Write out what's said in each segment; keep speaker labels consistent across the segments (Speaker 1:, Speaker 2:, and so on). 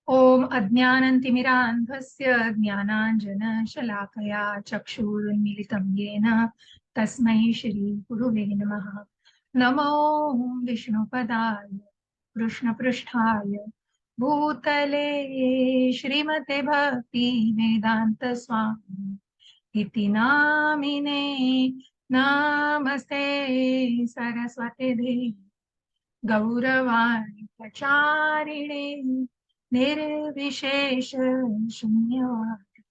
Speaker 1: ओम अज्ञानतिमिरान्धस्य ज्ञानाञ्जनशलाकया चक्षुरुन्मीलितं येन तस्मै श्रीगुरुवे नमः। नमो विष्णुपदाय कृष्णपृष्ठाय भूतले श्रीमते भक्ति वेदांत स्वामी इति नामिने। नमस्ते सरस्वती देवी गौरवाणी प्रचारिणे निर्विशेष शून्यवाद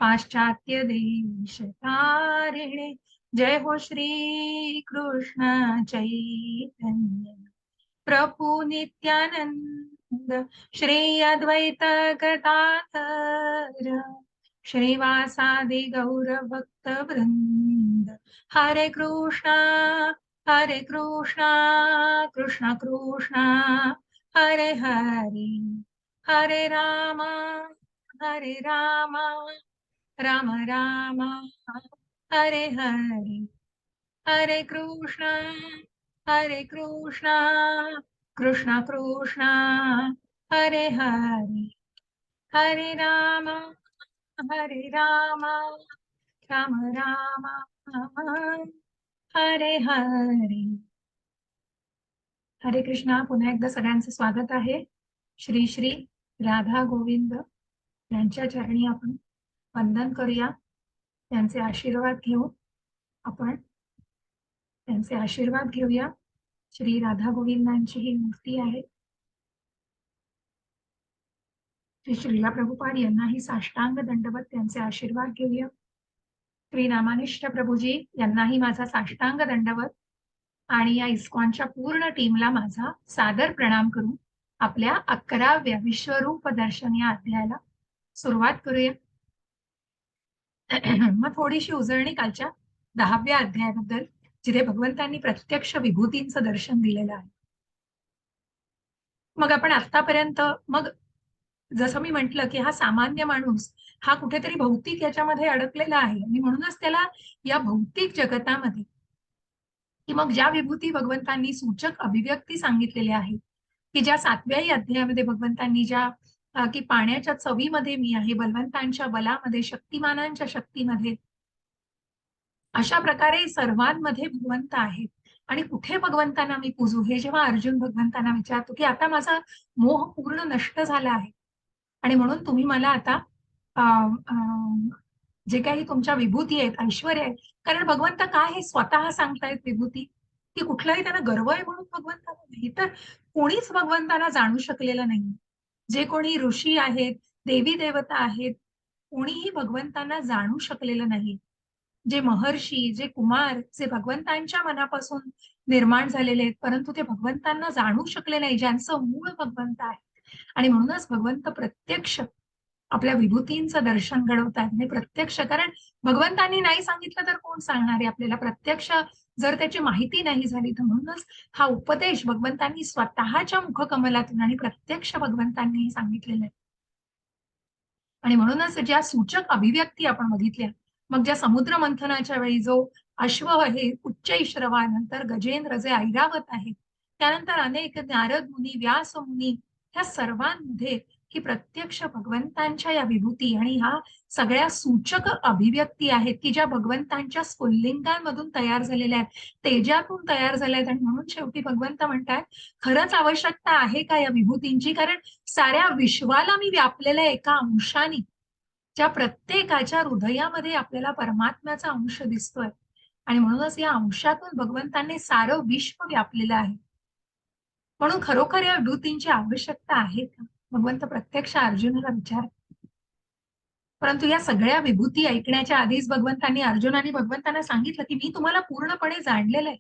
Speaker 1: पाश्चात्य देश तारिणे। जय हो श्री कृष्ण चैतन्य प्रभु नित्यानंद श्री अद्वैत गदाधर श्रीवासादि गौर भक्त वृंद। हरे कृष्णा कृष्ण कृष्ण हरे हरे, हरे राम राम राम हरे हरे। हरे कृष्ण कृष्ण कृष्ण हरे हरे, हरे राम राम राम हरे हरे। हरे कृष्णा। पुन्हा एकदा सगळ्यांचं स्वागत आहे। श्री श्री राधा गोविंद यांच्या चरणी आपण वंदन करूया, त्यांचे आशीर्वाद घेऊ। आपण त्यांचे आशीर्वाद घेऊया। श्री राधा गोविंदांची ही मूर्ती आहे। श्री श्रीला प्रभुपाद यांनाही साष्टांग दंडवत त्यांचे आशीर्वाद घेऊया। श्री नामानिष्ठ प्रभुजी यांनाही माझा साष्टांग दंडवत आणि या इस्कॉनच्या पूर्ण टीमला माझा सादर प्रणाम करून आपल्या 11व्या विश्वरूप दर्शन या अध्यायाला सुरुवात करूया। मग थोडीशी उजळणी कालच्या 10व्या अध्यायाबद्दल, जिथे भगवंतांनी प्रत्यक्ष विभूतींचं दर्शन दिलेलं आहे। मग आपण आतापर्यंत मग जसं मी म्हटलं की हा सामान्य माणूस हा कुठेतरी भौतिक याच्यामध्ये अडकलेला आहे आणि म्हणूनच त्याला या भौतिक जगतामध्ये की मग ज्या विभूती भगवंतांनी सूचक अभिव्यक्ती सांगितलेल्या आहेत, की ज्या 7व्याही अध्यायामध्ये भगवंतांनी ज्या की पाण्याच्या चवीमध्ये मी आहे, बलवंतांच्या बलामध्ये, शक्तिमानांच्या शक्तीमध्ये, अशा प्रकारे सर्वांमध्ये भगवंत आहेत। आणि कुठे भगवंतांना मी पूजू, हे जेव्हा अर्जुन भगवंतांना विचारतो की आता माझा मोह पूर्ण नष्ट झाला आहे आणि म्हणून तुम्ही मला आता जे काही तुमच्या विभूती आहेत, ऐश्वर आहे, कारण भगवंत काय हे स्वतः सांगतायत विभूती, की कुठलाही त्यांना गर्व आहे म्हणून भगवंताला नाही, तर कोणीच भगवंताला जाणू शकलेलं नाही। जे कोणी ऋषी आहेत, देवी देवता आहेत, कोणीही भगवंतांना जाणू शकलेलं नाही। जे महर्षी, जे कुमार, जे भगवंतांच्या मनापासून निर्माण झालेले आहेत, परंतु ते भगवंतांना जाणू शकले नाही, ज्यांचं मूळ भगवंत आहे। आणि म्हणूनच भगवंत प्रत्यक्ष आपल्या विभूतींचं दर्शन घडवतात आणि प्रत्यक्ष, कारण भगवंतांनी नाही सांगितलं तर कोण सांगणार आहे आपल्याला, प्रत्यक्ष जर त्याची माहिती नाही झाली तर। म्हणूनच हा उपदेश भगवंतांनी स्वतःच्या मुखकमलातून आणि प्रत्यक्ष भगवंतांनी सांगितलेला आहे। आणि म्हणूनच ज्या सूचक अभिव्यक्ती आपण बघितल्या, मग ज्या समुद्र मंथनाच्या वेळी जो अश्व आहे उच्चैश्रवा, नंतर गजेंद्र जे ऐरावत आहेत, त्यानंतर अनेक नारद मुनी, व्यास मुनी, ह्या सर्वांमध्ये की प्रत्यक्ष भगवंतांच्या या विभूती आणि ह्या सगळ्या सूचक अभिव्यक्ती आहेत, की ज्या भगवंतांच्या स्फुल्लिंगांमधून तयार झालेल्या आहेत, तेजातून तयार झाल्या आहेत। आणि म्हणून शेवटी भगवंत म्हणतात, खरंच आवश्यकता आहे का या विभूतींची, कारण साऱ्या विश्वाला मी व्यापलेल्या एका अंशाने, ज्या प्रत्येकाच्या हृदयामध्ये आपल्याला परमात्म्याचा अंश दिसतोय आणि म्हणूनच या अंशातून भगवंतांनी सारं विश्व व्यापलेलं आहे। म्हणून खरोखर या विभूतींची आवश्यकता आहे का, भगवंत प्रत्यक्ष अर्जुनाला विचार। परंतु या सगळ्या विभूती ऐकण्याच्या आधीच भगवंतांनी भगवंतांना सांगितलं की मी तुम्हाला पूर्णपणे जाणलेलं आहे,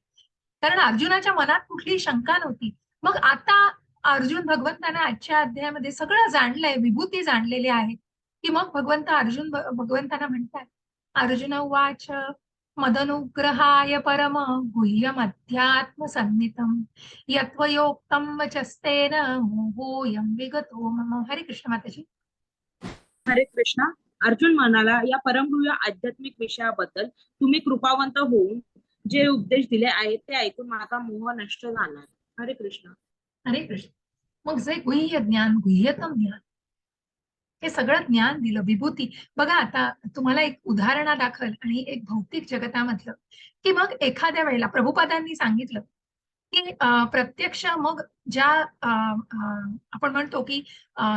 Speaker 1: कारण अर्जुनाच्या मनात कुठलीही शंका नव्हती। मग आता अर्जुन भगवंतांना आजच्या अध्यायामध्ये सगळं जाणलंय, विभूती जाणलेल्या आहेत, की मग भगवंतांना म्हणतात, अर्जुन उवाच मदनुग्रहाय परम गुह्यमध्यात्म सन्नितम यत्वयोक्तम वचस्तेन मोहोऽयं विगतो मम। हरे कृष्ण माताजी।
Speaker 2: हरे कृष्णा। अर्जुन म्हणाला, या परमगुह्य आध्यात्मिक विषयाबद्दल तुम्ही कृपावंत होऊन जे उपदेश दिले आहेत ते ऐकून माझा मोह नष्ट झाला। हरे कृष्ण।
Speaker 1: हरे कृष्ण। मग जे गुह्य ज्ञान, गुह्यतम ज्ञान, हे सगळं ज्ञान दिलं, विभूती. बघा आता तुम्हाला एक उदाहरणादाखल आणि एक भौतिक जगतामधलं, की मग एखाद्या वेळेला प्रभुपादांनी सांगितलं, की प्रत्यक्ष मग ज्या आपण म्हणतो की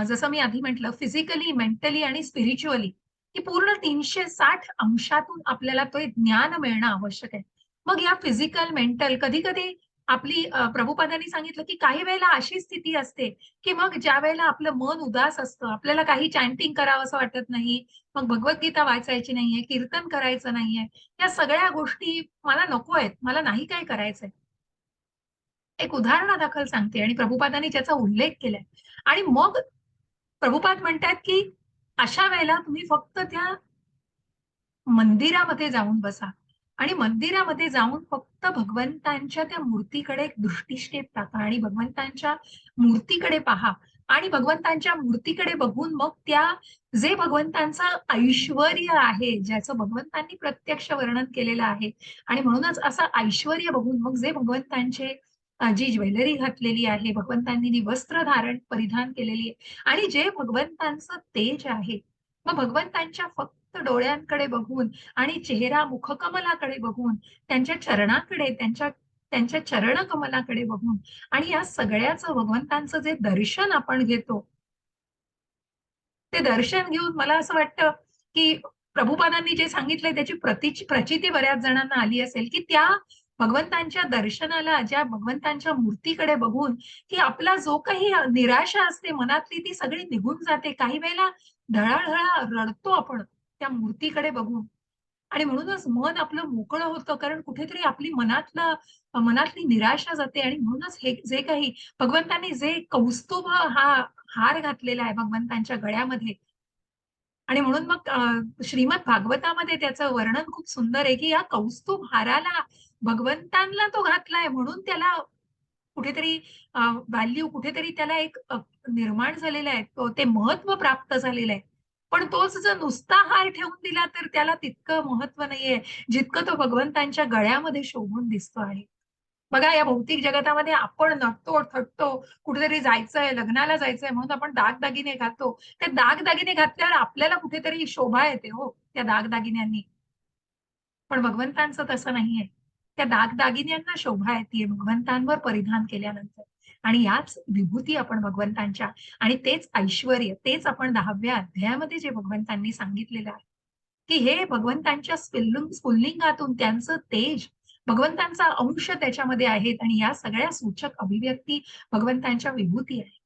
Speaker 1: जसं मी आधी म्हटलं फिजिकली, मेंटली आणि स्पिरिच्युअली, की पूर्ण 360 अंशातून आपल्याला तो एक ज्ञान मिळणं आवश्यक आहे. मग या फिजिकल, मेंटल कधी-कधी आपली प्रभुपादांनी सांगितलं, की काही वेळेला अशी स्थिती असते, की मग ज्यावेळेला आपलं मन उदास असतं, आपल्याला काही चॅन्टिंग करावंसं वाटत नाही, मग भगवद्गीता वाचायची नाहीये, कीर्तन करायचं नाहीये, या सगळ्या गोष्टी मला नको आहेत, मला नाही काय करायचंय. एक उदाहरणादाखल सांगते आणि प्रभुपादांनी त्याचा उल्लेख केलाय. आणि मग प्रभुपाद म्हणतात, की अशा वेळेला तुम्ही फक्त त्या मंदिरामध्ये जाऊन बसा आणि मंदिरामध्ये जाऊन फक्त भगवंतांच्या त्या मूर्तीकडे एक दृष्टिक्षेप टाका आणि भगवंतांच्या मूर्तीकडे पहा आणि भगवंतांच्या मूर्तीकडे बघून मग त्या जे भगवंतांचं ऐश्वर्य आहे, ज्याचं भगवंतांनी प्रत्यक्ष वर्णन केलेलं आहे आणि म्हणूनच असं ऐश्वर्य बघून मग जे भगवंतांचे जी ज्वेलरी घातलेली आहे, भगवंतांनी जी वस्त्र धारण परिधान केलेली आहे आणि जे भगवंतांचं तेज आहे, मग भगवंतांच्या फक्त डोळ्यांकडे बघून आणि चेहरा मुखकमलाकडे बघून, त्यांच्या चरणाकडे, त्यांच्या त्यांच्या चरणकमलाकडे बघून आणि या सगळ्याचं भगवंतांचं जे दर्शन आपण घेतो, ते दर्शन घेऊन मला असं वाटतं, की प्रभुपादांनी जे सांगितलंय त्याची प्रचिती बऱ्याच जणांना आली असेल, की त्या भगवंतांच्या दर्शनाला, ज्या भगवंतांच्या मूर्तीकडे बघून, की आपला जो काही निराशा असते मनातली ती सगळी निघून जाते. काही वेळेला ढळाढळा रडतो आपण त्या मूर्तीकडे बघून. आणि म्हणूनच मन आपलं मोकळं होतं कारण कुठेतरी आपली मनातली निराशा जाते आणि म्हणूनच हे जे काही भगवंतांनी जे कौस्तुभ हा हार घातलेला आहे भगवंतांच्या गळ्यामध्ये आणि म्हणून मग श्रीमद भागवतामध्ये त्याचं वर्णन खूप सुंदर आहे, की या कौस्तुभ हाराला भगवंतांना तो घातलाय म्हणून त्याला कुठेतरी व्हॅल्यू कुठेतरी त्याला एक निर्माण झालेला आहे. ते महत्त्व प्राप्त झालेलं आहे. पण तोच जर नुसता हार ठेवून दिला तर त्याला तितकं महत्त्व नाहीये, जितकं तो भगवंतांच्या गळ्यामध्ये शोभून दिसतो आहे. बघा या भौतिक जगतामध्ये आपण नटतो, थटतो, कुठेतरी जायचंय, लग्नाला जायचंय म्हणून आपण दागदागिने घालतो. ते दागदागिने घातल्यावर आपल्याला कुठेतरी शोभा येते हो, त्या दागदागिन्यांनी. पण भगवंतांचं तसं नाहीये. त्या दागदागिन्यांना शोभा येते भगवंतांवर परिधान केल्यानंतर. आणि याच विभूती आपण भगवंतांच्या आणि तेच ऐश्वर्य, तेच आपण 10व्या अध्यायामध्ये जे भगवंतांनी सांगितलेलं आहे, की हे भगवंतांच्या स्फुल्लिंगातून त्यांचं तेज, भगवंतांचा अंश त्याच्यामध्ये आहेत आणि या सगळ्या सूचक अभिव्यक्ती भगवंतांच्या विभूती आहेत.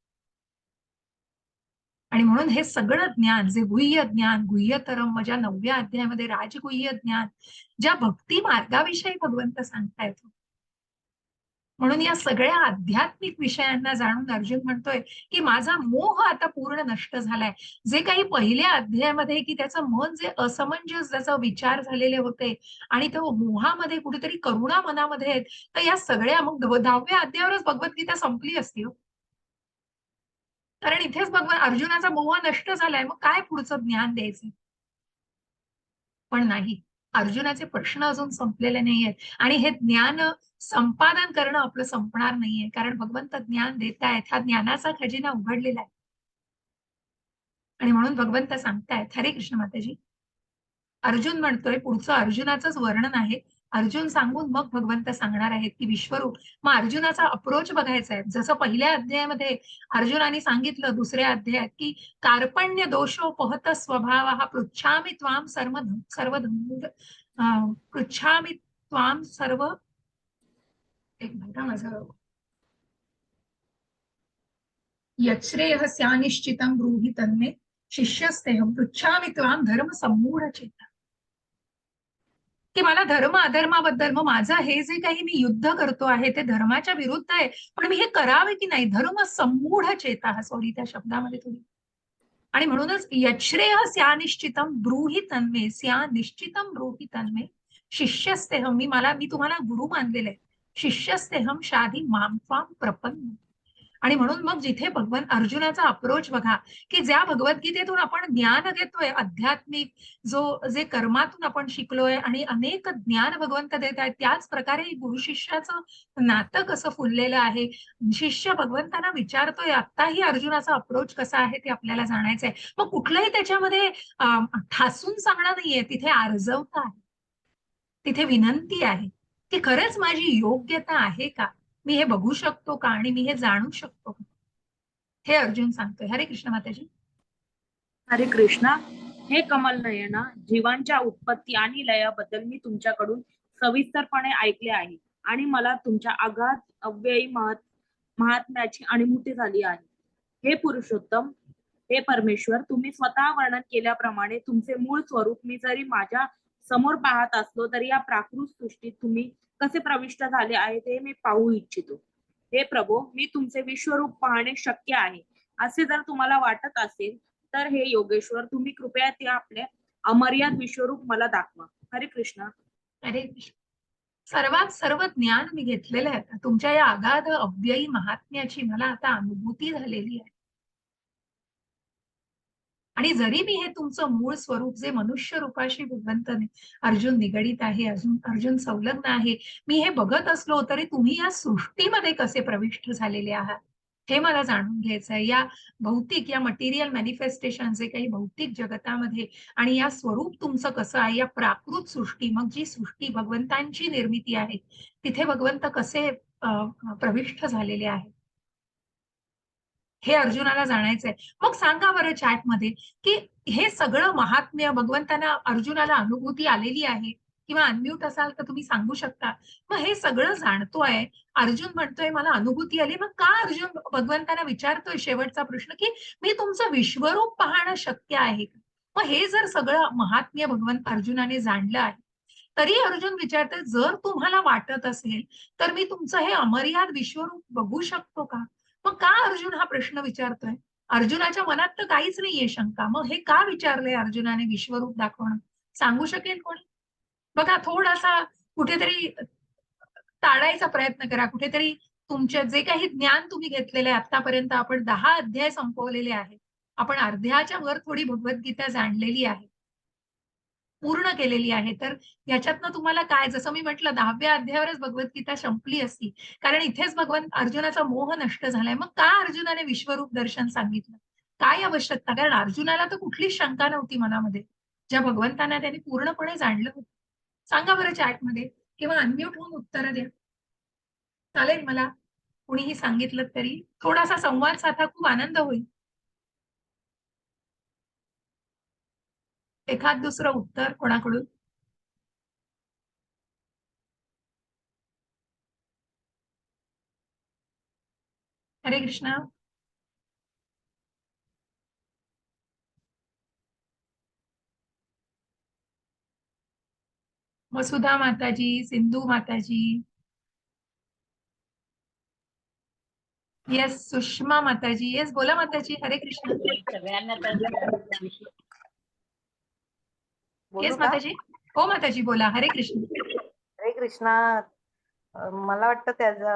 Speaker 1: आणि म्हणून हे सगळं ज्ञान जे गुह्य ज्ञान, गुह्यतरम माझ्या 9व्या अध्यायामध्ये राजगुह्य ज्ञान, ज्या भक्ती मार्गाविषयी भगवंत सांगतायत. म्हणून या सगळ्या आध्यात्मिक विषयांना जाणून अर्जुन म्हणतोय, की माझा मोह आता पूर्ण नष्ट झालाय. जे काही पहिल्या अध्यायामध्ये की त्याचं मन जे असमंजस ज्याचा विचार झालेले होते आणि तो मोहामध्ये कुठेतरी करुणा मनामध्ये आहेत, तर या सगळ्या मग 10व्या अध्यायावरच भगवद्गीता संपली असती हो. कारण इथेच अर्जुनाचा मोह नष्ट झालाय, मग काय पुढचं ज्ञान द्यायचं? पण नाही. अर्जुनाचे प्रश्न अजून संपलेले नाहीयेत आणि हे ज्ञान संपादन करणं आपलं संपणार नाहीये. कारण भगवंत ज्ञान देतायत. हा ज्ञानाचा खजिना उघडलेला आहे. आणि म्हणून भगवंत सांगतायत, हरे कृष्ण माताजी. अर्जुन म्हणतोय, पुढचं अर्जुनाचंच वर्णन आहे. अर्जुन सांगून मग भगवंत सांगणार आहेत, की विश्वरूप. मग अर्जुनाचा अप्रोच बघायचा आहे. जसं पहिल्या अध्यायामध्ये अर्जुनाने सांगितलं दुसऱ्या अध्यायात, की कार्पण्य दोषोपहत स्वभावः पृच्छामि त्वां सर्वधर्म पृच्छामि त्वां सर्व एक मिनिट माझं यच्छ्रेयः स्यानिश्चितं ब्रूहि तन्मे शिष्यस्तेहं पृच्छामि त्वां धर्म सम्मूढ चेता. की मला धर्म अधर्माबद्दल मग माझं हे जे काही मी युद्ध करतो आहे ते धर्माच्या विरुद्ध आहे पण मी हे करावे की नाही धर्म सम्मूढ चेता सॉरी त्या शब्दामध्ये थोडी आणि म्हणूनच यच्छ्रेय स्यानिश्चितम ब्रूहि तन्मे स्या निश्चितम ब्रूहि तन्मे शिष्यस्तेहम मी तुम्हाला गुरु मानलेले शिष्यस्तेहम शाधी माम त्वाम प्रपन्न आणि म्हणून मग जिथे अर्जुनाचा अप्रोच बघा, की ज्या भगवद्गीतेतून आपण ज्ञान घेतोय आध्यात्मिक, जे कर्मातून आपण शिकलोय आणि अनेक ज्ञान भगवंत देत आहेत, त्याच प्रकारे गुरु शिष्याचं नातं कसं फुललेलं आहे. शिष्य भगवंतांना विचारतोय, आत्ताही अर्जुनाचा अप्रोच कसा आहे ते आपल्याला जाणायचंय. मग कुठलंही त्याच्यामध्ये ठासून सांगणं नाहीये, तिथे आर्जवता आहे, तिथे विनंती आहे की खरंच माझी योग्यता आहे का, मी हे बघू शकतो का आणि मी हे जाणू शकतो का, हे अर्जुन सांगतोय. हरे कृष्ण माताजी.
Speaker 2: हरे कृष्णा. हे कमल नयना, जीवांच्या उत्पत्ती आणि लयाबद्दल मी तुमच्याकडून सविस्तरपणे ऐकले आहे आणि मला तुमच्या अगाध अव्ययी महात्म्याची अनुभूती झाली आहे. हे पुरुषोत्तम, हे परमेश्वर, तुम्ही स्वतः वर्णन केल्याप्रमाणे तुमचे मूळ स्वरूप मी जरी माझ्या समोर पाहत असलो तरी या प्राकृत सृष्टीत तुम्ही कसे प्रविष्ट झाले आहे ते मी पाहू इच्छितो. हे प्रभो, मी तुमचे विश्वरूप पाहणे शक्य आहे असे जर तुम्हाला वाटत असेल तर हे योगेश्वर, तुम्ही कृपया ते आपले अमर्याद विश्वरूप मला दाखवा. हरे कृष्ण.
Speaker 1: हरे कृष्ण. सर्वात सर्व ज्ञान मी घेतलेलं आहे. तुमच्या या अगाध अव्ययी महात्म्याची मला आता अनुभूती झालेली आहे. आणि जरी मी हे तुमचं मूळ स्वरूप जे मनुष्य रूपाशी भगवंत अर्जुन निगडित आहे, अर्जुन संलग्न आहे, मी हे बघत असलो तरी तुम्ही या सृष्टीमध्ये कसे प्रविष्ट झालेले आहात हे मला जाणून घ्यायचंय. या भौतिक, या मटेरियल मॅनिफेस्टेशन, जे काही भौतिक जगतामध्ये, आणि या स्वरूप तुमचं कसं आहे या प्राकृत सृष्टी, मग जी सृष्टी भगवंतांची निर्मिती आहे, तिथे भगवंत कसे प्रविष्ट झालेले आहेत हे अर्जुनाला जाणायचंय. मग सांगा बरं चॅटमध्ये की हे सगळं महात्म्य भगवंतांना, अर्जुनाला अनुभूती आलेली आहे, किंवा अनम्यूट असाल तर तुम्ही सांगू शकता. मग हे सगळं जाणतोय अर्जुन, म्हणतोय मला अनुभूती आली, मग का अर्जुन भगवंतांना विचारतोय शेवटचा प्रश्न की मी तुमचं विश्वरूप पाहणं शक्य आहे का. मग हे जर सगळं महात्म्य भगवंत अर्जुनाने जाणलं आहे, तरी अर्जुन विचारतोय जर तुम्हाला वाटत असेल तर मी तुमचं हे अमर्याद विश्वरूप बघू शकतो का. मग का अर्जुन हा प्रश्न विचारतोय. अर्जुनाच्या मनात तर काहीच नाहीये शंका, मग हे का विचारलंय अर्जुनाने विश्वरूप दाखवणं, सांगू शकेल कोणी. बघा, थोडासा कुठेतरी टाळायचा प्रयत्न करा. कुठेतरी तुमचे जे काही ज्ञान तुम्ही घेतलेले आहे आतापर्यंत, आपण 10 अध्याय संपवलेले आहेत, आपण अर्ध्याच्या वर थोडी भगवद्गीता जाणलेली आहे, पूर्ण केलेली आहे. तर याच्यातनं तुम्हाला काय, जसं मी म्हटलं 10व्या अध्यायावरच भगवद्गीता संपली असती, कारण इथेच भगवंत अर्जुनाचा मोह नष्ट झालाय. मग का अर्जुनाने विश्वरूप दर्शन सांगितलं, काय आवश्यकता, कारण अर्जुनाला तर कुठलीच शंका नव्हती मनामध्ये, ज्या भगवंतांना त्यांनी पूर्णपणे जाणलं होतं. सांगा बरं चॅटमध्ये, किंवा अनम्यूट होऊन उत्तर द्या. चालेल मला, कुणीही सांगितलं तरी थोडासा संवाद साधा, खूप आनंद होईल. एखाद दुसरं उत्तर कोणाकडून. हरे कृष्णा. वसुधा माताजी, सिंधू माताजी, येस, सुषमा माताजी, येस, बोला माताजी. हरे कृष्ण.
Speaker 3: सगळ्यांना बोलू
Speaker 1: येस
Speaker 3: का?
Speaker 1: माताजी. हो माताजी, बोला. हरे कृष्ण.
Speaker 3: हरे कृष्णा. मला वाटतं त्याचा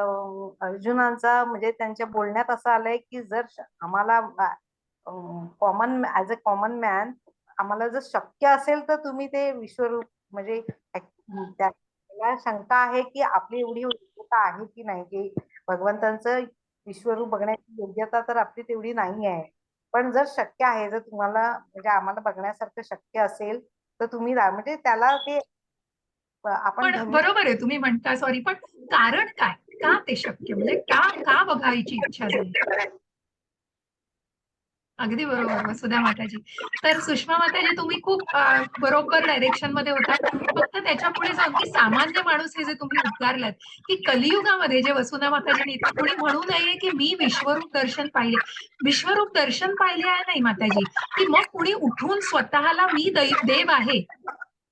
Speaker 3: अर्जुनाचा म्हणजे त्यांच्या बोलण्यात असं आलंय की जर आम्हाला common as a common man आम्हाला जर शक्य असेल तर तुम्ही ते विश्वरूप म्हणजे त्याला शंका आहे की आपली एवढी योग्यता आहे की नाही, की भगवंतांचं विश्वरूप बघण्याची योग्यता तर आपली तेवढी नाही आहे. पण जर शक्य आहे, जर तुम्हाला म्हणजे आम्हाला बघण्यासारखं शक्य असेल तर तुम्ही म्हणजे त्याला ते आपण
Speaker 1: पण
Speaker 3: धन्य.
Speaker 1: बरोबर आहे तुम्ही म्हणता, सॉरी, पण कारण काय, का ते शक्य, म्हणजे का का बघायची इच्छा झाली. अगदी बरोबर वसुधा माताजी. तर सुषमा माताजी, तुम्ही खूप बरोबर डायरेक्शन मध्ये होता. फक्त त्याच्या पुढे जाऊन की सामान्य माणूस हे जे तुम्ही उद्गारलात, की कलियुगामध्ये जे वसुधा माताजींनी, इथे कुणी म्हणू नये की मी विश्वरूप दर्शन पाहिले. विश्वरूप दर्शन पाहिले आहे नाही माताजी, की मग कुणी उठून स्वतःला मी देव आहे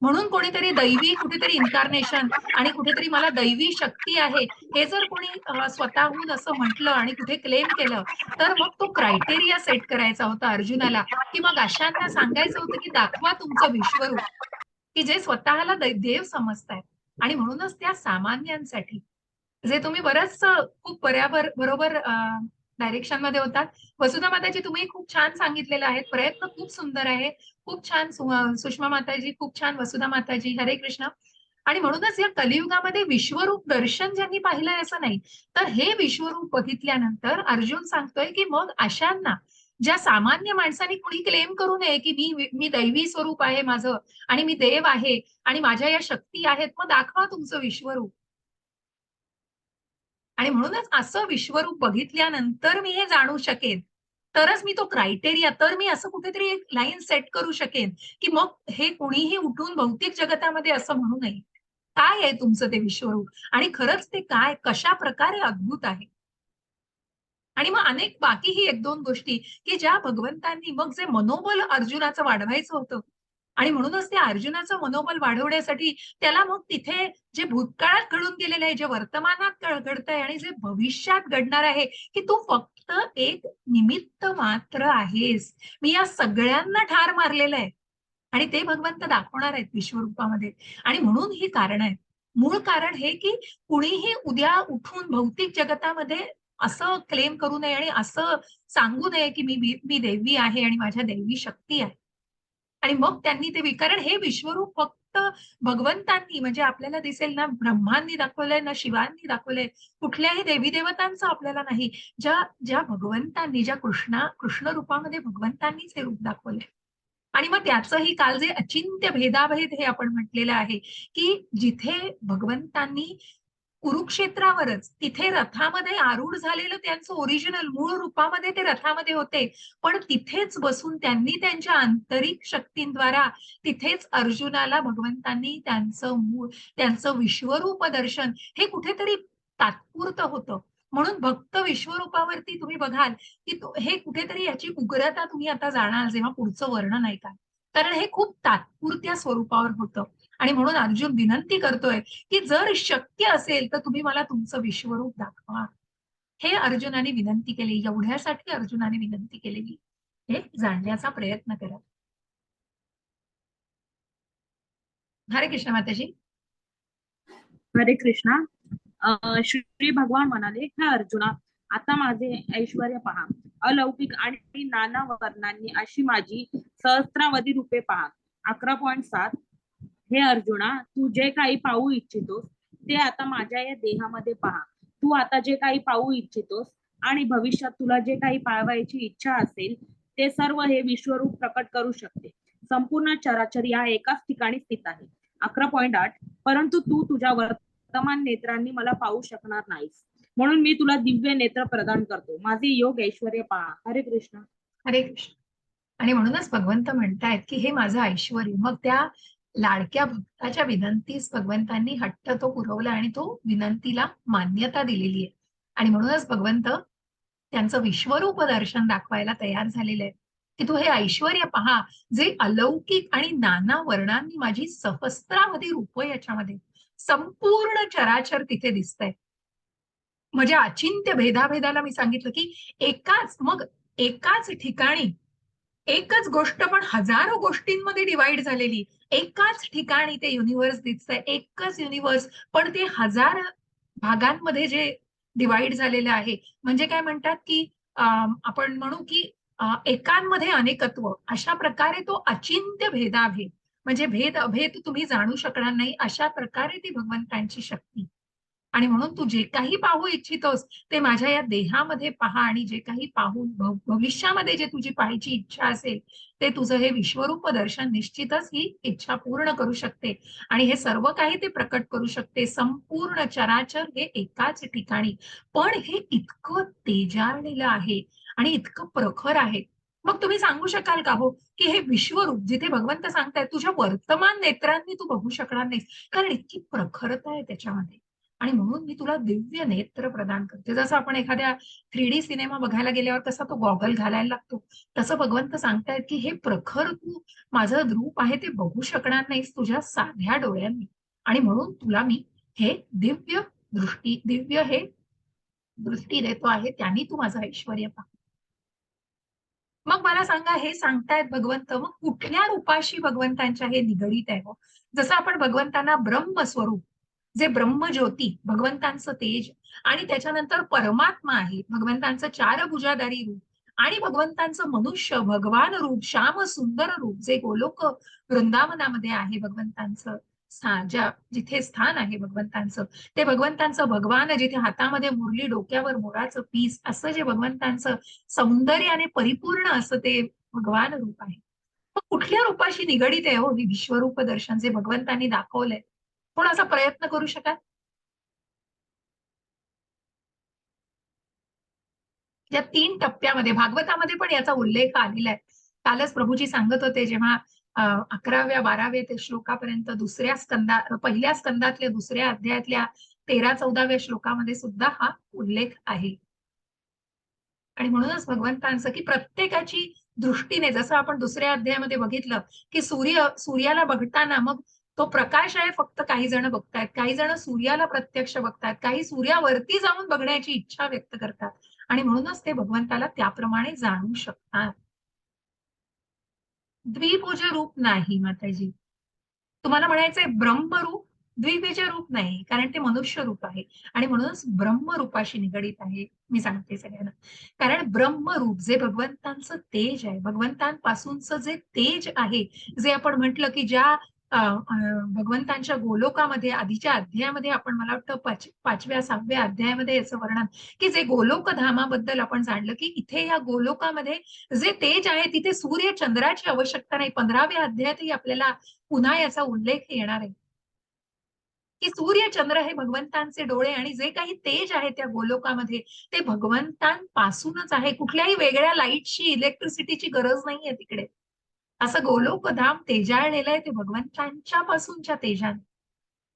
Speaker 1: म्हणून कोणीतरी दैवी, कुठेतरी इन्कारनेशन आणि कुठेतरी मला दैवी शक्ती आहे हे जर कोणी स्वतःहून असं म्हटलं आणि कुठे क्लेम केलं, तर मग तो क्रायटेरिया सेट करायचा होता अर्जुनाला, की मग अशांना सांगायचं होतं की दाखवा तुमचं विश्वरूप, की जे स्वतःला देव समजतायत. आणि म्हणूनच त्या सामान्यांसाठी, जे तुम्ही बरंच खूप बरोबर डायरेक्शन मध्ये होतात. वसुधा माताजी तुम्ही खूप छान सांगितलेलं आहे, प्रयत्न खूप सुंदर आहे, खूप छान. सुषमा माताजी खूप छान, वसुधा माताजी, हरे कृष्ण. आणि म्हणूनच या कलियुगामध्ये विश्वरूप दर्शन ज्यांनी पाहिलंय असं नाही, तर हे विश्वरूप बघितल्यानंतर अर्जुन सांगतोय की मग अशांना, ज्या सामान्य माणसाने कुणी क्लेम करू नये की मी दैवी स्वरूप आहे माझं, आणि मी देव आहे आणि माझ्या या शक्ती आहेत, मग दाखवा तुमचं विश्वरूप. आणि म्हणूनच असं विश्वरूप बघितल्यानंतर मी हे जाणू शकेन, तरच मी तो क्रायटेरिया, तर मी असं कुठेतरी एक लाईन सेट करू शकेन की मग हे कोणीही उठून भौतिक जगतामध्ये असं म्हणू नये, काय आहे तुमचं ते विश्वरूप, आणि खरंच ते काय, कशा प्रकारे अद्भुत आहे. आणि मग अनेक बाकीही एक दोन गोष्टी की ज्या भगवंतांनी, मग जे मनोबल अर्जुनाचं वाढवायचं होतं, आणि म्हणूनच ते अर्जुनाचं मनोबल वाढवण्यासाठी त्याला मग तिथे जे भूतकाळात घडून गेलेलं आहे, जे वर्तमानात घडतंय आणि जे भविष्यात घडणार आहे, की तू फक्त एक निमित्त मात्र आहेस, मी या सगळ्यांना ठार मारलेलं आहे, आणि ते भगवंत दाखवणार आहेत विश्वरूपामध्ये. आणि म्हणून ही कारण आहे. मूळ कारण हे की कुणीही उद्या उठून भौतिक जगतामध्ये असं क्लेम करू नये आणि असं सांगू नये की मी देवी आहे आणि माझ्या दैवी शक्ती आहे. आणि मग त्यांनी ते कारण हे विश्वरूप फक्त भगवंतांनी, म्हणजे आपल्याला दिसेल ना, ब्रह्मांनी दाखवलंय ना, शिवांनी दाखवलंय, कुठल्याही देवी देवतांचं आपल्याला नाही. ज्या ज्या भगवंतांनी, ज्या कृष्ण रूपामध्ये भगवंतांनीच हे रूप दाखवलंय. आणि मग त्याचंही काल जे अचिंत्य भेदाभेद हे आपण म्हटलेलं आहे, की जिथे भगवंतांनी कुरुक्षेत्रावरच तिथे रथामध्ये आरूढ झालेलं त्यांचं ओरिजिनल मूळ रूपामध्ये ते रथामध्ये होते, पण तिथेच बसून त्यांनी त्यांच्या आंतरिक शक्तींद्वारा तिथेच अर्जुनाला भगवंतांनी त्यांचं विश्वरूप दर्शन हे कुठेतरी तात्पुरतं होतं. म्हणून भक्त विश्वरूपावरती तुम्ही बघाल की हे कुठेतरी याची उग्रता तुम्ही आता जाणार जेव्हा पुढचं वर्णन ऐकाल, कारण हे खूप तात्पुरत्या स्वरूपावर होतं. आणि म्हणून अर्जुन विनंती करतोय की जर शक्य असेल तर तुम्ही मला तुमचं विश्वरूप दाखवा. हे अर्जुनाने विनंती केली, एवढ्यासाठी अर्जुनाने विनंती केलेली, हे जाणण्याचा प्रयत्न करा. हरे कृष्ण माताजी.
Speaker 2: हरे कृष्णा. श्री भगवान म्हणाले, हे अर्जुना, आता माझे ऐश्वर्य पहा, अलौकिक आणि नाना वर्णांनी अशी माझी सहस्रावधी रूपे पहा. 11.7. हे अर्जुना, तू जे काही पाहू इच्छितोस ते आता माझ्या या देहामध्ये पहा. तू आता जे काही पाहू इच्छितोस आणि भविष्यात तुला जे काही पाहायची इच्छा असेल ते सर्व हे विश्वरूप प्रकट करू शकते. संपूर्ण चराचर या एकाच ठिकाणी स्थित आहे. 11.8. परंतु तू तुझ्या वर्तमान नेत्रांनी मला पाहू शकणार नाहीस, म्हणून मी तुला दिव्य नेत्र प्रदान करतो. माझे योग ऐश्वर्य पहा. हरे कृष्ण.
Speaker 1: हरे कृष्ण. आणि म्हणूनच भगवंत म्हणतायत की हे माझं ऐश्वर्य. मग त्या लाडक्या भक्ताच्या विनंतीस भगवंतांनी हट्ट तो पुरवला आणि तो विनंतीला मान्यता दिलेली आहे. आणि म्हणूनच भगवंत त्यांचं विश्वरूप दर्शन दाखवायला तयार झालेले आहे की तू हे ऐश्वर्य पहा, जे अलौकिक आणि नाना वर्णांनी माझी सहस्त्रावधी रूप याच्यामध्ये संपूर्ण चराचर तिथे दिसतंय. म्हणजे अचिंत्य भेदाभेदाला मी सांगितलं की एकाच ठिकाणी एकच गोष्ट पण हजारो गोष्टींमध्ये डिवाइड झालेली, एकाच ठिकाणी ते युनिव्हर्स दिसतंय, एकच युनिव्हर्स पण ते हजार भागांमध्ये जे डिवाइड झालेलं आहे. म्हणजे काय म्हणतात की आपण म्हणू की एकांमध्ये अनेकत्व, अशा प्रकारे तो अचिंत्य भेदाभेद, म्हणजे भेद अभेद तुम्ही जाणू शकणार नाही, अशा प्रकारे ती भगवंतांची शक्ती. आणि म्हणून तू जे काही पाहू इच्छितोस ते माझ्या या देहामध्ये पहा, आणि जे काही पाहू भविष्यामध्ये जे तुझी पाहायची इच्छा असेल ते तुझं हे विश्वरूप दर्शन निश्चितच ही इच्छा पूर्ण करू शकते. आणि हे सर्व काही ते प्रकट करू शकते, संपूर्ण चराचर हे एकाच ठिकाणी. पण हे इतकं तेजाळलेलं आहे आणि इतकं प्रखर आहे. मग तुम्ही सांगू शकाल का हो की हे विश्वरूप जिथे भगवंत सांगतायत तुझ्या वर्तमान नेत्रांनी तू बघू शकणार नाहीस, कारण इतकी प्रखरता आहे त्याच्यामध्ये. आणि म्हणून मी तुला दिव्य नेत्र प्रदान करते. जसं आपण एखाद्या 3D सिनेमा बघायला गेल्यावर कसा तो गॉगल घालायला लागतो, तसं भगवंत सांगतायत की हे प्रखर तू माझं रूप आहे ते बघू शकणार नाहीस तुझ्या साध्या डोळ्यांनी, आणि म्हणून तुला मी हे दिव्य हे दृष्टी देतो आहे, त्यांनी तू माझं ऐश्वर्य पहा. मग मला सांगा, हे सांगतायत भगवंत, मग कुठल्या रूपाशी भगवंतांच्या हे निगडीत आहे हो? जसं आपण भगवंतांना ब्रह्मस्वरूप जे ब्रह्मज्योती भगवंतांचं तेज आणि त्याच्यानंतर परमात्मा आहे भगवंतांचं चारभुजाधारी रूप आणि भगवंतांचं मनुष्य भगवान रूप श्याम सुंदर रूप जे गोलोक वृंदावनामध्ये आहे भगवंतांचं जिथे स्थान आहे भगवंतांचं ते भगवंतांचं भगवान जिथे हातामध्ये मुरली डोक्यावर मोराचं पीस असं जे भगवंतांचं सौंदर्याने परिपूर्ण असं ते भगवान रूप आहे. मग कुठल्या रूपाशी निगडीत आहे हो हे विश्वरूप दर्शन जे भगवंतांनी दाखवलंय? कोण असा प्रयत्न करू शकाल? या 3 टप्प्यामध्ये भागवतामध्ये पण याचा उल्लेख आलेला आहे. कालच प्रभूजी सांगत होते जेव्हा 11व्या 12व्या ते श्लोकापर्यंत पहिल्या स्कंदातल्या दुसऱ्या अध्यायातल्या 13-14व्या श्लोकामध्ये सुद्धा हा उल्लेख आहे. आणि म्हणूनच भगवंतांचं की प्रत्येकाची दृष्टीने जसं आपण दुसऱ्या अध्यायामध्ये बघितलं की सूर्याला बघताना मग तो प्रकाश आहे फक्त काही जण बघतायत, काही जण सूर्याला प्रत्यक्ष बघतायत, काही सूर्यावरती जाऊन बघण्याची इच्छा व्यक्त करतात आणि म्हणूनच ते भगवंताला त्याप्रमाणे जाणू शकतात. द्विभुज रूप नाही माताजी. तुम्हाला म्हणायचंय ब्रह्मरूप द्विबीज रूप नाही कारण ते मनुष्य रूप आहे आणि म्हणूनच ब्रह्मरूपाशी निगडीत आहे. मी सांगते सगळ्यांना कारण ब्रह्मरूप जे भगवंतांचं तेज आहे भगवंतांपासूनच जे तेज आहे जे आपण म्हटलं की ज्या भगवंतांच्या गोलोकामध्ये आधीच्या अध्यायामध्ये आपण मला वाटतं 5व्या 6व्या अध्यायामध्ये याचं वर्णन की जे गोलोक धामाबद्दल आपण जाणलं की इथे या गोलोकामध्ये जे तेज आहे तिथे सूर्य चंद्राची आवश्यकता नाही. 15व्या अध्यायातही आपल्याला पुन्हा याचा उल्लेख येणार आहे की सूर्य चंद्र हे भगवंतांचे डोळे आणि जे काही तेज आहे त्या गोलोकामध्ये ते भगवंतांपासूनच आहे. कुठल्याही वेगळ्या लाईटची इलेक्ट्रिसिटीची गरज नाहीये तिकडे. असं गोलोकधाम तेजाळलेलं आहे ते भगवंतांच्या पासूनच्या तेजाने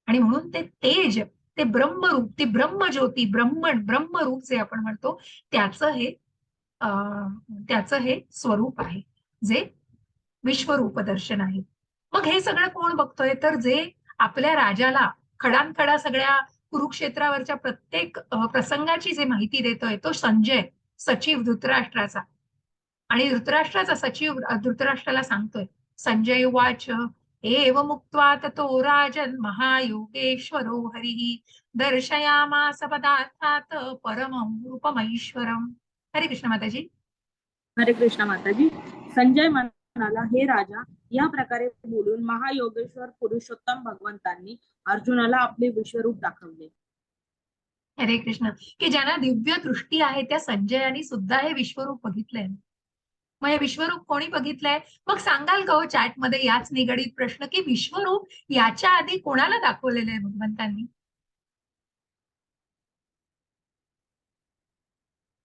Speaker 1: आणि म्हणून ते तेज ते ब्रह्मरूप ती ब्रह्मज्योती ब्रह्मरूप जे आपण म्हणतो त्याचं हे त्याचं हे स्वरूप आहे जे विश्वरूप दर्शन आहे. मग हे सगळं कोण बघतोय तर जे आपल्या राजाला खडानखडा सगळ्या कुरुक्षेत्रावरच्या प्रत्येक प्रसंगाची जे माहिती देतोय तो संजय सचिव धृतराष्ट्राचा आणि धृतराष्ट्राचा सचिव धृतराष्ट्राला सांगतोय संजय उवाच एव मुक्त्वा ततो राजन् महायोगेश्वरो हरिः दर्शयामास पदार्थात परमं रूपमैश्वरम. हरे कृष्ण माताजी.
Speaker 2: हरे कृष्ण माताजी. संजय म्हणाला, हे राजा, या प्रकारे बोलून महायोगेश्वर पुरुषोत्तम भगवंतांनी अर्जुनाला आपले विश्वरूप दाखवले.
Speaker 1: हरे कृष्ण. की ज्यांना दिव्य दृष्टी आहे त्या संजयानी सुद्धा हे विश्वरूप बघितलंय. मग हे विश्वरूप कोणी बघितलंय? मग सांगाल का हो चॅटमध्ये याच निगडीत प्रश्न की विश्वरूप याच्या आधी कोणाला दाखवलेलं आहे भगवंतांनी?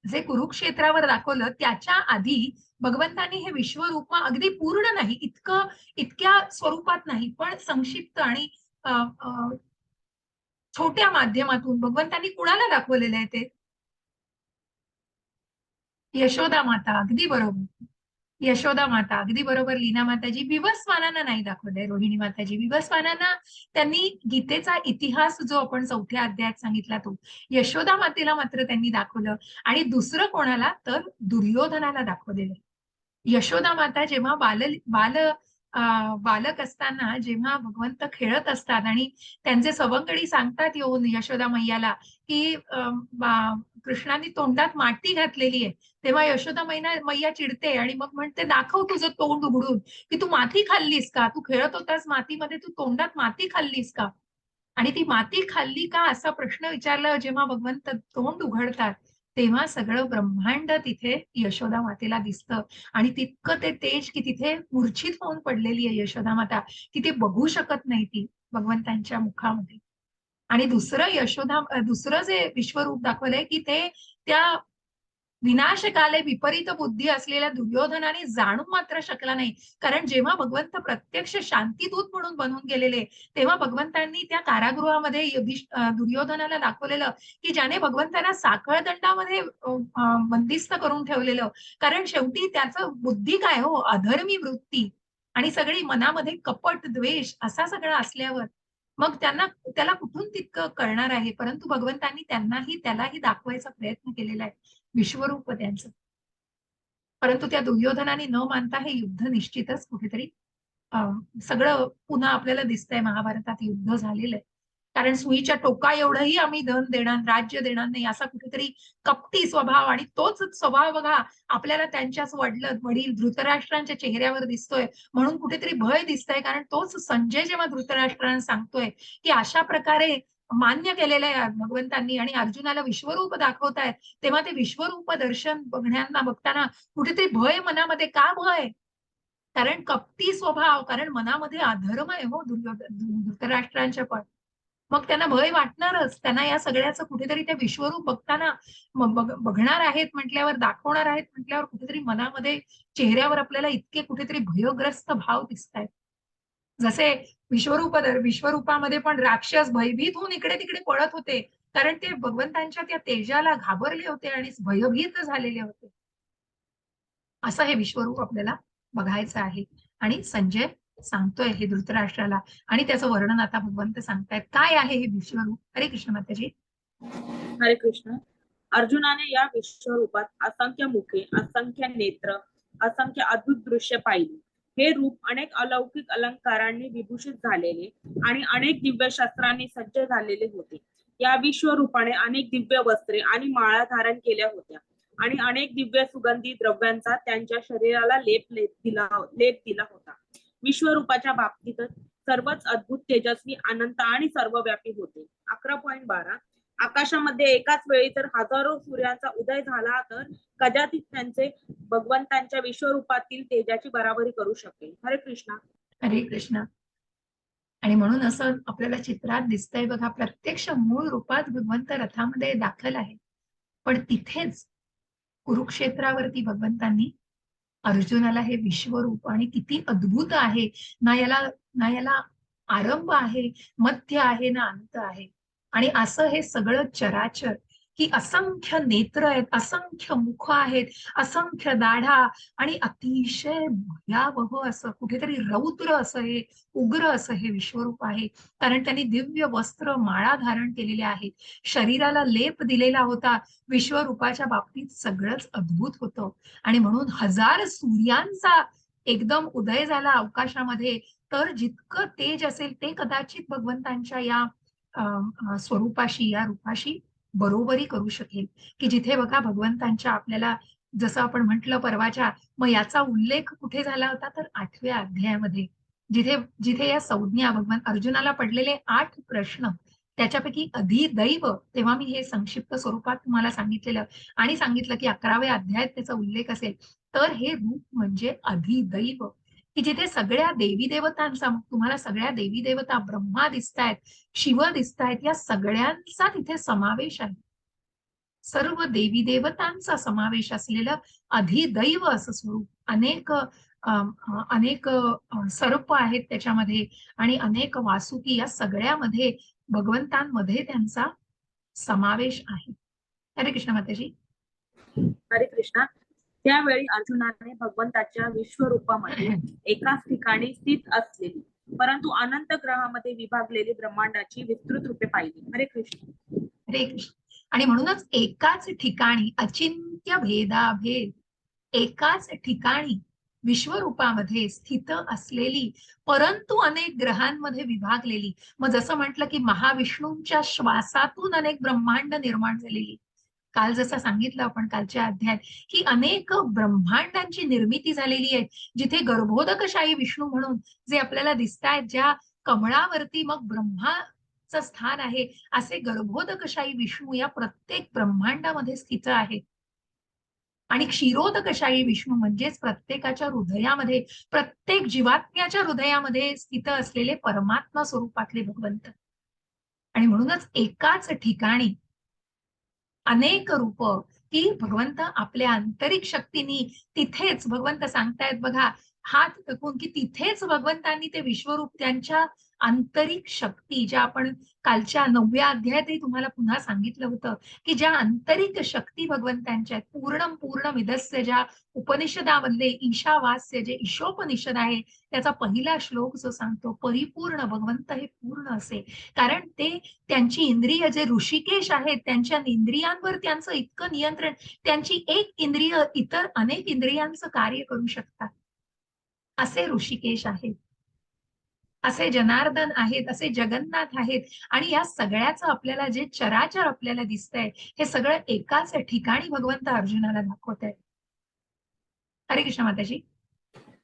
Speaker 1: जे कुरुक्षेत्रावर दाखवलं त्याच्या आधी भगवंतांनी हे विश्वरूप अगदी पूर्ण नाही इतक्या स्वरूपात नाही पण संक्षिप्त आणि छोट्या माध्यमातून भगवंतांनी कुणाला दाखवलेलं आहे ते? यशोदा माता. अगदी बरोबर. यशोदा माता अगदी बरोबर. लीना माताजी. विवस्वानांना नाही दाखवलंय रोहिणी माताजी. विवस्वानांना त्यांनी गीतेचा इतिहास जो आपण 4थ्या अध्यायात सांगितला तो यशोदा मातेला मात्र त्यांनी दाखवलं आणि दुसरं कोणाला तर दुर्योधनाला दाखवलेलं. यशोदा माता जेव्हा बालक असताना जेव्हा भगवंत खेळत असतात आणि त्यांचे सवंगडी सांगतात येऊन यशोदा मैयाला की कृष्णाने तोंडात माती घातलेली आहे तेव्हा यशोदा मैया चिडते आणि मग म्हणते दाखव तुझं तोंड उघडून की तू माती खाल्लीस का, तू खेळत होतास मातीमध्ये, तू तोंडात माती खाल्लीस का. आणि ती माती खाल्ली का असा प्रश्न विचारला जेव्हा भगवंत तोंड उघडतात तेव्हा सगळं ब्रह्मांड तिथे यशोदा मातेला दिसतं आणि तितकं ते तेज की तिथे मूर्छित होऊन पडलेली आहे यशोदा माता की ते बघू शकत नाही ती भगवंतांच्या मुखामध्ये. आणि दुसरं जे विश्वरूप दाखवलंय की ते त्या विनाशकाले विपरीत बुद्धी असलेल्या दुर्योधनाने जाणू मात्र शकला नाही कारण जेव्हा भगवंत प्रत्यक्ष शांतीदूत म्हणून बनून गेलेले तेव्हा भगवंतांनी त्या कारागृहामध्ये दुर्योधनाला दाखवलेलं की ज्याने भगवंतांना साखळदंडामध्ये बंदिस्त करून ठेवलेलं कारण शेवटी त्याचं बुद्धी काय हो अधर्मी वृत्ती आणि सगळी मनामध्ये कपट द्वेष असा सगळा असल्यावर मग त्याला कुठून तितकं कळणार आहे. परंतु भगवंतांनी त्यालाही दाखवायचा प्रयत्न केलेला आहे विश्वरूप त्यांचं. परंतु त्या दुर्योधनाने न मानता हे युद्ध निश्चितच कुठेतरी सगळं पुन्हा आपल्याला दिसतंय महाभारतात युद्ध झालेलं आहे कारण सुईच्या टोका एवढंही आम्ही धन देणार, राज्य देणार नाही, असा कुठेतरी कपटी स्वभाव. आणि तोच स्वभाव बघा आपल्याला त्यांच्याच वडील धृतराष्ट्रांच्या चेहऱ्यावर दिसतोय, म्हणून कुठेतरी भय दिसतंय. कारण तोच संजय जेव्हा धृतराष्ट्रांना सांगतोय की अशा प्रकारे मान्य केलेलं आहे भगवंतांनी आणि अर्जुनाला विश्वरूप दाखवतायत, तेव्हा ते विश्वरूप दर्शन बघताना कुठेतरी भय मनामध्ये. का भय? कारण कपटी स्वभाव, कारण मनामध्ये अधर्म आहे हो धृतराष्ट्रांच्या पण. मग त्यांना भय वाटणारच. त्यांना या सगळ्याचं कुठेतरी ते विश्वरूप बघताना बघणार आहेत म्हटल्यावर, दाखवणार आहेत म्हटल्यावर कुठेतरी मनामध्ये, चेहऱ्यावर आपल्याला इतके कुठेतरी भयग्रस्त भाव दिसत आहेत. जसे विश्वरूपामध्ये पण राक्षस भयभीत होऊन इकडे तिकडे पळत होते, कारण ते भगवंतांच्या त्या तेजाला घाबरले होते आणि भयभीत झालेले होते. असं हे विश्वरूप आपल्याला बघायचं आहे. आणि संजय सांगतोय हे धृतराष्ट्राला, आणि त्याचं वर्णन आता भगवंत सांगतायत. काय आहे हे विश्वरूप? हरे कृष्ण माताजी.
Speaker 2: हरे कृष्ण. अर्जुनाने या विश्वरूपात असंख्य मुखे, असंख्य नेत्र, असंख्य अद्भुत दृश्य पाहिली. हे रूप अनेक अलौकिक अलंकारांनी विभूषित झालेले आणि अनेक दिव्य शस्त्रांनी सज्ज झालेले होते. या विश्वरूपाने अनेक दिव्य वस्त्रे आणि माळा धारण केल्या होत्या आणि अनेक दिव्य सुगंधी द्रव्यांचा त्यांच्या शरीराला लेप दिला होता. विश्वरूपाच्या बाबतीतच सर्वच अद्भुत, तेजस्वी, अनंत आणि सर्वव्यापी होते. 11.12 आकाशामध्ये एकाच वेळी जर हजारो सूर्यांचा उदय झाला तर कदाचित त्यांचे भगवंतांच्या विश्वरूपातील तेजाची बराबरी करू शकेल. हरे कृष्ण.
Speaker 1: हरे कृष्ण. आणि म्हणून असं आपल्याला चित्रात दिसतंय बघा, प्रत्यक्ष मूळ रूपात भगवंत रथामध्ये दाखल आहे, पण तिथेच कुरुक्षेत्रावरती भगवंतांनी अर्जुनाला हे विश्वरूप, आणि किती अद्भुत आहे ना याला आरंभ आहे, मध्य आहे ना अंत आहे. आणि असं हे सगळं चराचर, की असंख्य नेत्र आहेत, असंख्य मुख आहेत, असंख्य दाढा, आणि अतिशय भयावह असं कुठेतरी रौद्र असं हे, उग्र असं हे विश्वरूप आहे. कारण त्यांनी दिव्य वस्त्र, माळा धारण केलेल्या आहेत, शरीराला लेप दिलेला होता. विश्वरूपाच्या बाबतीत सगळंच अद्भुत होतं. आणि म्हणून 1000 सूर्यांचा एकदम उदय झाला अवकाशामध्ये, तर जितकं तेज असेल ते कदाचित भगवंतांच्या या स्वरूपाशी, या रूपाशी बरोबरी करू शकेल. की जिथे बघा भगवंतांच्या आपल्याला, जसं आपण म्हटलं परवाच्या, मग याचा उल्लेख कुठे झाला होता तर 8व्या अध्यायामध्ये, जिथे जिथे या संज्ञा भगवान अर्जुनाला पडलेले 8 प्रश्न, त्याच्यापैकी अधिदैव, तेव्हा मी हे संक्षिप्त स्वरूपात तुम्हाला सांगितलेलं, आणि सांगितलं की 11व्या अध्यायात त्याचा उल्लेख असेल. तर हे रूप म्हणजे अधिदैव, की जिथे सगळ्या देवी देवतांचा, मग तुम्हाला सगळ्या देवी देवता, ब्रह्मा दिसतायत, शिव दिसतायत, या सगळ्यांचा तिथे समावेश आहे. सर्व देवी देवतांचा समावेश असलेलं अधिदैव असं स्वरूप. अनेक सर्प आहेत त्याच्यामध्ये, आणि अनेक वासुकी, या सगळ्यामध्ये भगवंतांमध्ये त्यांचा समावेश आहे. हरे कृष्ण माताजी.
Speaker 2: हरे कृष्ण. त्यावेळी अर्जुनाने भगवंताच्या विश्वरूपामध्ये एकाच ठिकाणी स्थित असलेली परंतु अनंत ग्रहामध्ये विभागलेली ब्रह्मांडाची विस्तृत रूपे पाहिली. हरे कृष्ण.
Speaker 1: हरे कृष्ण. आणि म्हणूनच एकाच ठिकाणी अचिंत्य भेदाभेद, एकाच ठिकाणी विश्वरूपामध्ये स्थित असलेली, परंतु अनेक ग्रहांमध्ये विभागलेली. मग जसं म्हटलं की महाविष्णूंच्या श्वासातून अनेक ब्रह्मांड निर्माण झालेली, काल जसं सांगितलं आपण कालच्या अध्यायात, की अनेक ब्रह्मांडांची निर्मिती झालेली आहे, जिथे गर्भोदकशाही विष्णू म्हणून जे आपल्याला दिसतायत, ज्या कमळावरती मग ब्रह्माचं स्थान आहे, असे गर्भोदकशाही विष्णू या प्रत्येक ब्रह्मांडामध्ये स्थित आहेत. आणि क्षीरोदकशाही विष्णू म्हणजेच प्रत्येकाच्या हृदयामध्ये, प्रत्येक जीवात्म्याच्या हृदयामध्ये स्थित असलेले परमात्मा स्वरूपातले भगवंत. आणि म्हणूनच एकाच ठिकाणी अनेक रूप, की भगवंत आपल्या आंतरिक शक्तीनी, तिथेच भगवंत सांगतायत बघा, हात टेकून, की तिथेच भगवंतांनी ते विश्वरूप, त्यांच्या आंतरिक शक्ती, ज्या आपण कालच्या 9व्या अध्यायातही तुम्हाला पुन्हा सांगितलं होतं, की ज्या आंतरिक शक्ती भगवंतांच्या आहेत, पूर्ण विधस्य, ज्या उपनिषदामधले ईशावास्य जे ईशोपनिषद आहे, त्याचा पहिला श्लोक जो सांगतो, परिपूर्ण भगवंत हे पूर्ण असे. कारण ते त्यांची इंद्रिय, जे ऋषिकेश आहेत, त्यांच्या इंद्रियांवर त्यांचं इतकं नियंत्रण, त्यांची एक इंद्रिय इतर अनेक इंद्रियांचं कार्य करू शकतात, असे ऋषिकेश आहेत. असे जनार्दन आहेत, असे जगन्नाथ आहेत आणि या सगळ्याचं आपल्याला जे चराचर आपल्याला दिसतंय हे सगळं एकाच ठिकाणी भगवंत अर्जुनाला दाखवत आहे. हरे कृष्ण माताजी.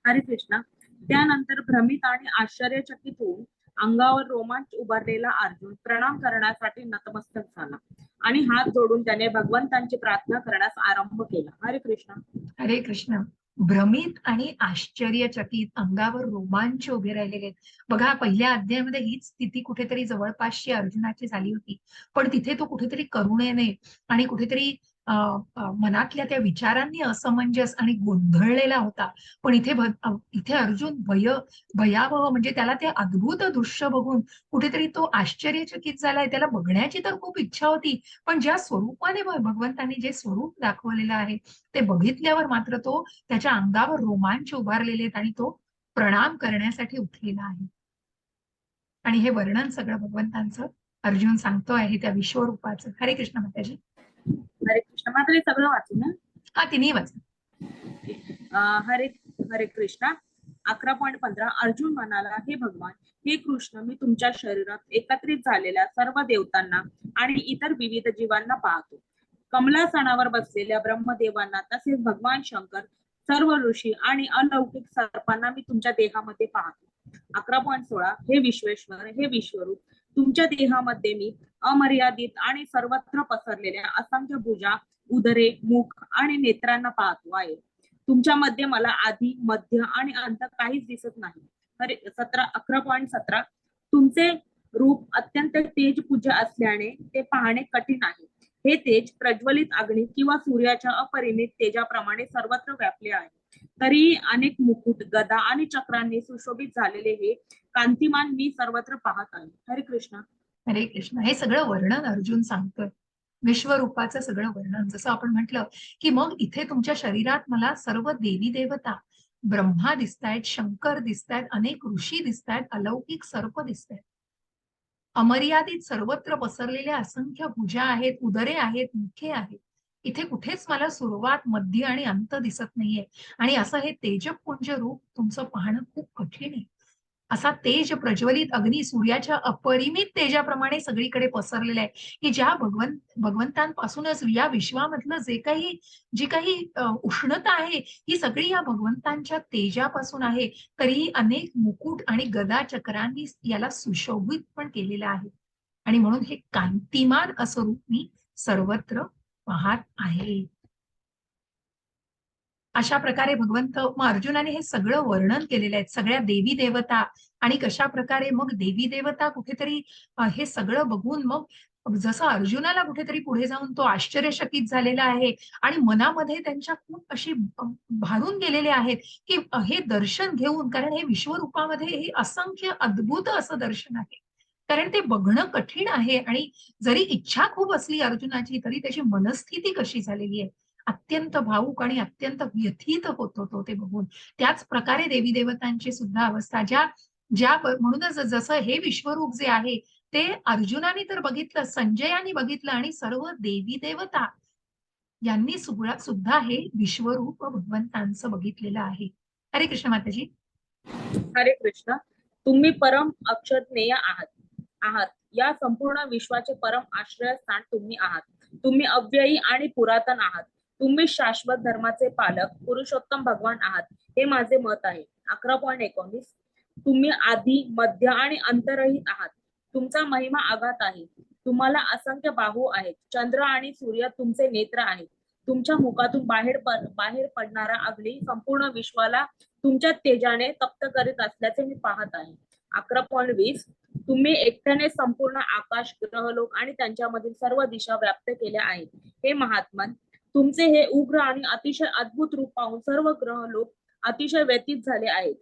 Speaker 2: हरे कृष्णा. त्यानंतर भ्रमित आणि आश्चर्यचकित होऊन अंगावर रोमांच उभारलेला अर्जुन प्रणाम करण्यासाठी नतमस्तक झाला आणि हात जोडून त्याने भगवंतांची प्रार्थना करण्यास आरंभ केला. हरे कृष्णा.
Speaker 1: हरे कृष्ण. भ्रमित आणि आश्चर्यचकित, अंगावर रोमांच उभे राहिलेले. बघा, पहिल्या अध्यायामध्ये हीच स्थिती कुठेतरी जवळपासची अर्जुनाची झाली होती, पण तिथे तो कुठेतरी करुणेने आणि कुठेतरी मनातल्या त्या विचारांनी असमंजस आणि गोंधळलेला होता. पण इथे अर्जुन भयावह म्हणजे त्याला ते अद्भुत दृश्य बघून कुठेतरी तो आश्चर्यचकित झालाय. त्याला बघण्याची तर खूप इच्छा होती, पण ज्या स्वरूपाने भगवंतांनी जे स्वरूप दाखवलेलं आहे ते बघितल्यावर मात्र तो त्याच्या अंगावर रोमांच उभारलेले आहेत आणि तो प्रणाम करण्यासाठी उठलेला आहे. आणि हे वर्णन सगळं भगवंतांचं अर्जुन सांगतो आहे त्या विश्वरूपाचं. हरे कृष्ण माताजी.
Speaker 2: हरे कृष्ण. मात्र हे सगळं वाचू ना.
Speaker 1: हा, तिन्ही वाचा.
Speaker 2: हरे हरे कृष्णा. 11.15. अर्जुन म्हणाला, हे भगवान, हे कृष्ण, मी तुमच्या शरीरात एकत्रित झालेल्या सर्व देवतांना आणि इतर विविध जीवांना पाहतो. कमलासनावर बसलेल्या ब्रह्मदेवांना तसेच भगवान शंकर, सर्व ऋषी आणि अलौकिक सर्पांना मी तुमच्या देहामध्ये पाहतो. 11.16. हे विश्वेश्वर, हे विश्वरूप, तुमच्या देहामध्ये मी अमर्यादित आणि सर्वत्र पसरलेल्या असंख्य भुजा, उदरे, मुख आणि नेत्रांना पाहतो आहे. तुमच्यामध्ये मला आधी, मध्य आणि अंत काहीच दिसत नाही. हरे 11.17. तुमचे रूप अत्यंत तेजपूज्य असल्याने ते पाहणे कठीण आहे. हे तेज प्रज्वलित अग्नी किंवा सूर्याच्या अपरिमित तेजाप्रमाणे सर्वत्र व्यापले आहे. तरीही अनेक मुकुट, गदा आणि चक्रांनी सुशोभित झालेले हे कांतिमान मी सर्वत्र पाहत आहे. हरे कृष्ण.
Speaker 1: हरे कृष्ण. हे सगळं वर्णन अर्जुन सांगतोय, विश्वरूपाचं सगळं वर्णन. जसं आपण म्हटलं की मग इथे तुमच्या शरीरात मला सर्व देवी देवता, ब्रह्मा दिसतायत, शंकर दिसतायत, अनेक ऋषी दिसतायत, अलौकिक सर्प दिसतायत, अमर्यादित सर्वत्र पसरलेल्या असंख्य भुजा आहेत, उदरे आहेत, मुखे आहेत. इथे कुठेच मला सुरुवात, मध्य आणि अंत दिसत नाहीये. आणि असं हे तेजपुंज रूप तुमचं पाहणं खूप कठीण आहे. असा तेज प्रज्वलित अग्नी सूर्याच्या अपरिमित तेजाप्रमाणे सगळीकडे पसरलेला आहे, की ज्या भगवंतांपासूनच या विश्वामधलं जी काही उष्णता आहे ही सगळी या भगवंतांच्या तेजापासून आहे. तरीही अनेक मुकुट आणि गदा चक्रांनी याला सुशोभित पण केलेलं आहे. आणि म्हणून हे कांतिमान असं रूप मी सर्वत्र पाहत आहे. अशा प्रकारे भगवंत, मग अर्जुनाने हे सगळं वर्णन केलेलं आहे, सगळ्या देवी देवता. आणि कशा प्रकारे मग देवी देवता कुठेतरी हे सगळं बघून मग जसं अर्जुनाला कुठेतरी पुढे जाऊन तो आश्चर्यचकित झालेला आहे आणि मनामध्ये त्यांच्या खूप अशी भारून गेलेले आहेत की हे दर्शन घेऊन, कारण हे विश्वरूपामध्ये हे असंख्य अद्भुत असं दर्शन आहे, कारण ते बघणं कठीण आहे. आणि जरी इच्छा खूप असली अर्जुनाची तरी त्याची मनस्थिती कशी झालेली आहे, अत्यंत भावुक आणि अत्यंत व्यथित होत होतो ते बघून. त्याच प्रकारे देवी देवतांची सुद्धा अवस्था, म्हणूनच जसं हे विश्वरूप जे आहे ते अर्जुनाने तर बघितलं, संजयाने बघितलं आणि सर्व देवी देवता यांनी सुद्धा हे विश्वरूप भगवंतांचं बघितलेलं आहे. हरे कृष्ण माताजी.
Speaker 2: हरे कृष्ण. तुम्ही परम अक्षज्ञेय आहात. या संपूर्ण विश्वाचे परम आश्रयस्थान तुम्ही आहात. तुम्ही अव्ययी आणि पुरातन आहात. तुम्ही शाश्वत धर्माचे पालक, पुरुषोत्तम भगवान आहात, हे माझे मत आहे. 11.19. तुम्ही आधी, मध्य आणि अंतरहित आहात. तुमचा महिमा अगाध आहे. तुम्हाला असंख्य बाहू आहेत. चंद्र आणि सूर्य तुमचे नेत्र आहेत. तुमच्या मुखातून बाहेर पडणारा अग्नी संपूर्ण विश्वाला तुमच्या तेजाने तप्त करीत असल्याचे मी पाहत आहे. 11.20. तुम्ही एकट्याने संपूर्ण आकाश, ग्रहलोक आणि त्यांच्यामधील सर्व दिशा व्याप्त केल्या आहेत. हे महात्मन, तुमचे हे उग्र आणि अतिशय अद्भुत रूप पाहून सर्व ग्रहलोक अतिशय व्यतीत झाले आहेत.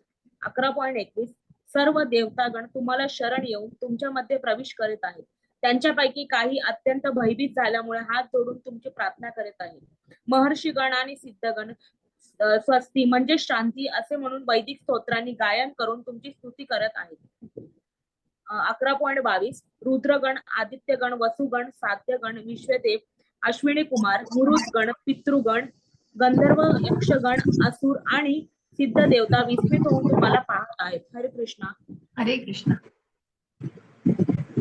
Speaker 2: 11.21. सर्व देवतागण तुम्हाला शरण येऊन तुमच्यामध्ये प्रवेश करीत आहेत. त्यांच्यापैकी काही अत्यंत भयभीत झाल्यामुळे हात जोडून तुमची प्रार्थना करीत आहेत. महर्षीगण आणि सिद्धगण स्वस्ती म्हणजे शांती असे म्हणून वैदिक स्तोत्रांनी गायन करून तुमची स्तुती करत आहेत. 11.22. रुद्रगण, आदित्यगण, वसुगण, साध्यगण, विश्वदेव, अश्विनी कुमार, मुरुदगण, पितृगण, गंधर्व, यक्षगण, असुर आणि सिद्ध देवता विस्मित होऊन तुम्हाला पाहत आहेत. हरे कृष्णा.
Speaker 1: हरे कृष्ण.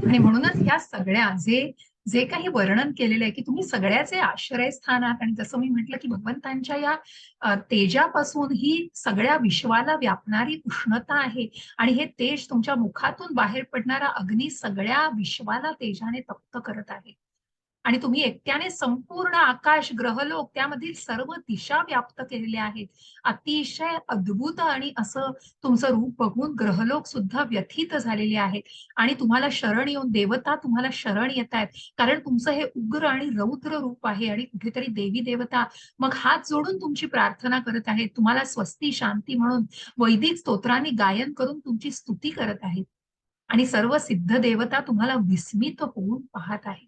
Speaker 1: आणि म्हणूनच ह्या सगळ्या जे जे काही वर्णन केलेलं आहे की तुम्ही सगळ्याचे आश्रयस्थान आहात, आणि जसं मी म्हटलं की भगवंतांच्या या तेजापासून ही सगळ्या विश्वाला व्यापणारी उष्णता आहे, आणि हे तेज तुमच्या मुखातून बाहेर पडणारा अग्नी सगळ्या विश्वाला तेजाने तप्त करत आहे. आणि तुम्ही एकट्याने संपूर्ण आकाश, ग्रहलोक, त्यामधील सर्व दिशा व्याप्त केलेल्या आहेत. अतिशय अद्भुत आणि असं तुमचं रूप बघून ग्रहलोक सुद्धा व्यथित झालेले आहेत, आणि तुम्हाला शरण येऊन देवता तुम्हाला शरण येत आहेत, कारण तुमचं हे उग्र आणि रौद्र रूप आहे. आणि कुठेतरी देवी देवता मग हात जोडून तुमची प्रार्थना करत आहेत, तुम्हाला स्वस्ती शांती म्हणून वैदिक स्तोत्रांनी गायन करून तुमची स्तुती करत आहेत. आणि सर्व सिद्ध देवता तुम्हाला विस्मित होऊन पाहत आहेत.